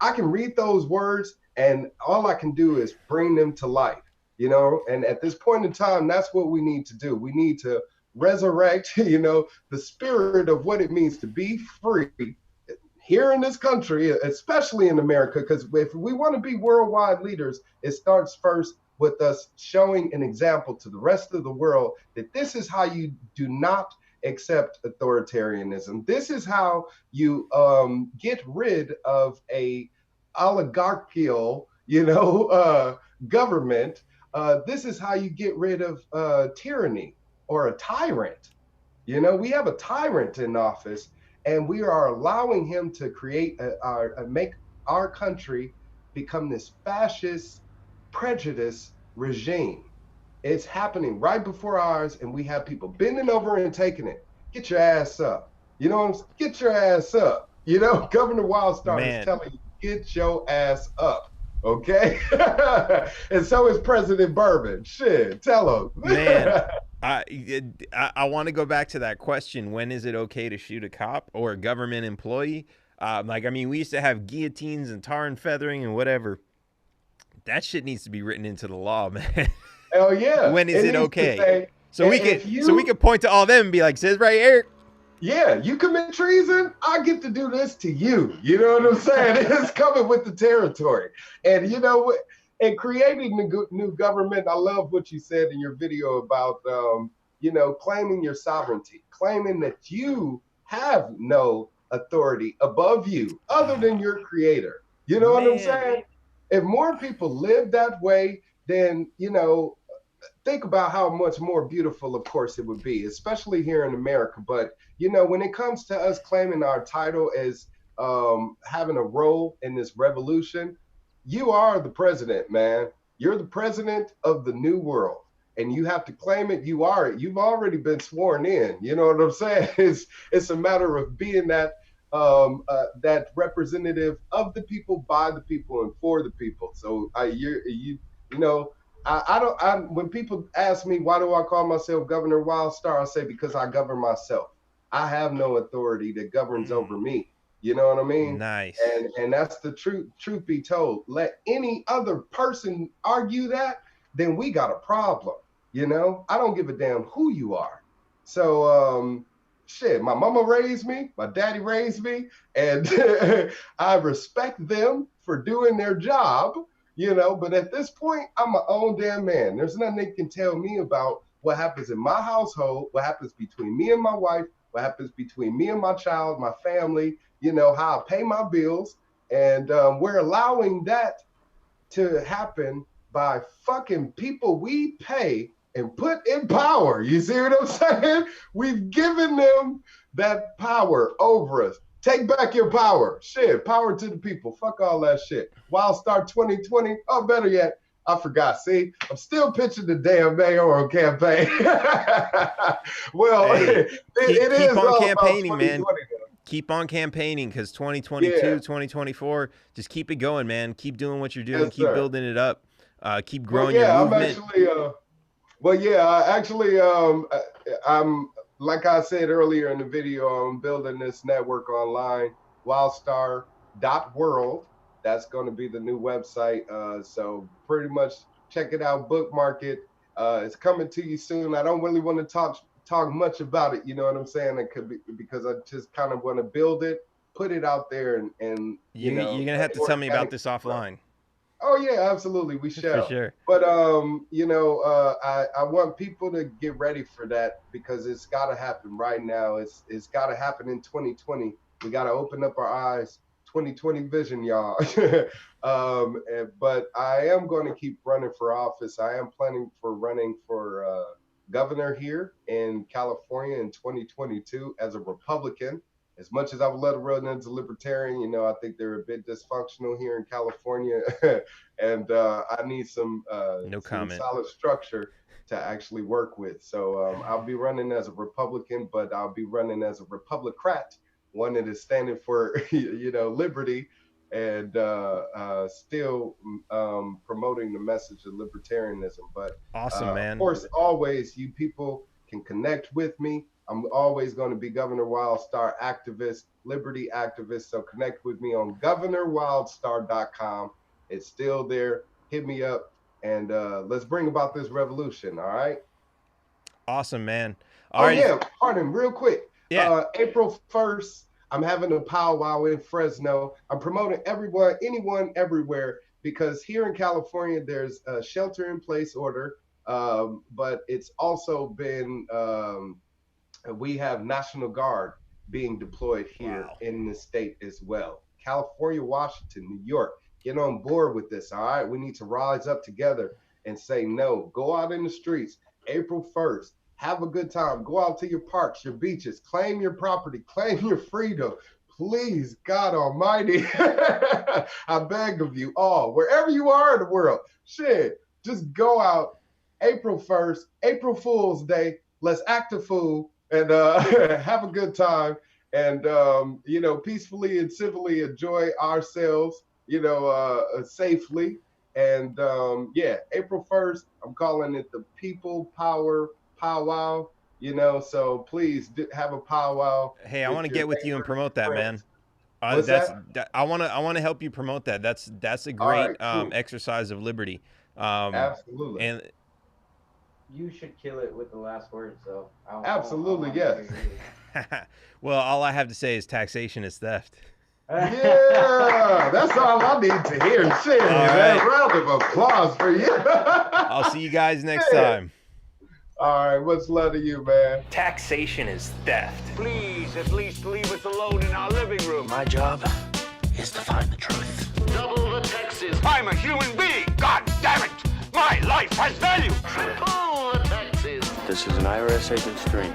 I can read those words and all I can do is bring them to life, And at this point in time, that's what we need to do. We need to resurrect, the spirit of what it means to be free here in this country, especially in America, because if we want to be worldwide leaders, it starts first with us showing an example to the rest of the world that this is how you do not accept authoritarianism. This is how you get rid of a oligarchical, government. This is how you get rid of tyranny or a tyrant. We have a tyrant in office, and we are allowing him to create make our country become this fascist, prejudice regime. It's happening right before our eyes, and we have people bending over and taking it. Get your ass up. Get your ass up. Governor Wildstar is telling you, get your ass up. Okay? And so is President Behrman. Shit, tell him. Man, I want to go back to that question. When is it okay to shoot a cop or a government employee? We used to have guillotines and tar and feathering and whatever. That shit needs to be written into the law, man. Hell yeah. When is it okay? So we can point to all them and be like, says right here. Yeah, you commit treason, I get to do this to you. You know what I'm saying? It's coming with the territory. And and creating the new government. I love what you said in your video about, claiming your sovereignty, claiming that you have no authority above you other than your creator. You know what I'm saying? If more people live that way, then, think about how much more beautiful, of course, it would be, especially here in America. But, when it comes to us claiming our title as having a role in this revolution, you are the president, man. You're the president of the new world, and you have to claim it. You are it. You've already been sworn in. You know what I'm saying? It's a matter of being that that representative of the people, by the people, and for the people. So when people ask me why do I call myself Governor Wildstar, I say because I govern myself. I have no authority that governs over me. You know what I mean? Nice. And that's the truth. Truth be told, let any other person argue that, then we got a problem. I don't give a damn who you are. So shit, my mama raised me, my daddy raised me, and I respect them for doing their job. But at this point, I'm my own damn man. There's nothing they can tell me about what happens in my household, what happens between me and my wife, what happens between me and my child, my family, how I pay my bills. And we're allowing that to happen by fucking people we pay and put in power. You see what I'm saying? We've given them that power over us. Take back your power. Shit, power to the people. Fuck all that shit. Wildstar 2020. Oh, better yet, I forgot. See, I'm still pitching the damn mayoral campaign. Well, hey, it is keep on all campaigning, about man. 2020, though. Keep on campaigning, because 2022, 2024, just keep it going, man. Keep doing what you're doing. Yes, keep sir. building it up. Keep growing your movement. I'm like I said earlier in the video, I'm building this network online, wildstar.world. That's going to be the new website. So pretty much check it out, bookmark it. It's coming to you soon. I don't really want to talk much about it, you know what I'm saying? It could be because I just kind of want to build it, put it out there, and you're gonna have to tell me about this offline. Oh yeah, absolutely, we shall. For sure. But I want people to get ready for that, because it's got to happen right now. It's got to happen in 2020. We got to open up our eyes. 2020 vision, y'all. But I am going to keep running for office. I am planning for running for governor here in California in 2022 as a Republican. As much as I would love to run as a Libertarian, I think they're a bit dysfunctional here in California, and I need some solid structure to actually work with. So I'll be running as a Republican, but I'll be running as a Republicrat, one that is standing for liberty, and still promoting the message of libertarianism. But awesome, man. Of course, always you people can connect with me. I'm always going to be Governor Wildstar activist, liberty activist. So connect with me on governorwildstar.com. It's still there. Hit me up, and let's bring about this revolution. All right. Awesome, man. Yeah. Pardon, real quick. Yeah. April 1st, I'm having a powwow in Fresno. I'm promoting anyone, everywhere, because here in California, there's a shelter-in-place order, but it's also been we have National Guard being deployed here in the state as well. California, Washington, New York, get on board with this, all right? We need to rise up together and say no. Go out in the streets, April 1st. Have a good time. Go out to your parks, your beaches. Claim your property. Claim your freedom. Please, God Almighty, I beg of you all, wherever you are in the world, shit, just go out April 1st, April Fool's Day. Let's act a fool and have a good time, and peacefully and civilly enjoy ourselves, safely. And April 1st, I'm calling it the People Power Powwow. So please have a powwow. Hey, I want to get with you and promote that, man. I want to help you promote that. That's a great exercise of liberty. Absolutely. And you should kill it with the last word. So absolutely, yes. Well, all I have to say is taxation is theft. Yeah, that's all I need to hear. Shit, man. right. Round of applause for you. I'll see you guys next time. All right, much love to you, man. Taxation is theft. Please, at least leave us alone in our living room. My job is to find the truth. Double the taxes. I'm a human being. God damn it. My life has value. Triple the taxes. This is an IRS agent's dream.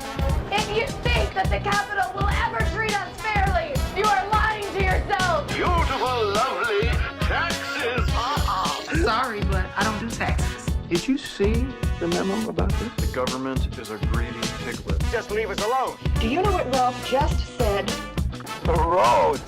If you think that the Capitol will ever treat us fairly, you are lying to yourself. Beautiful, lovely taxes. Sorry, but I don't do taxes. Did you see the memo about this? The government is a greedy piglet. Just leave us alone. Do you know what Ralph just said? The roads.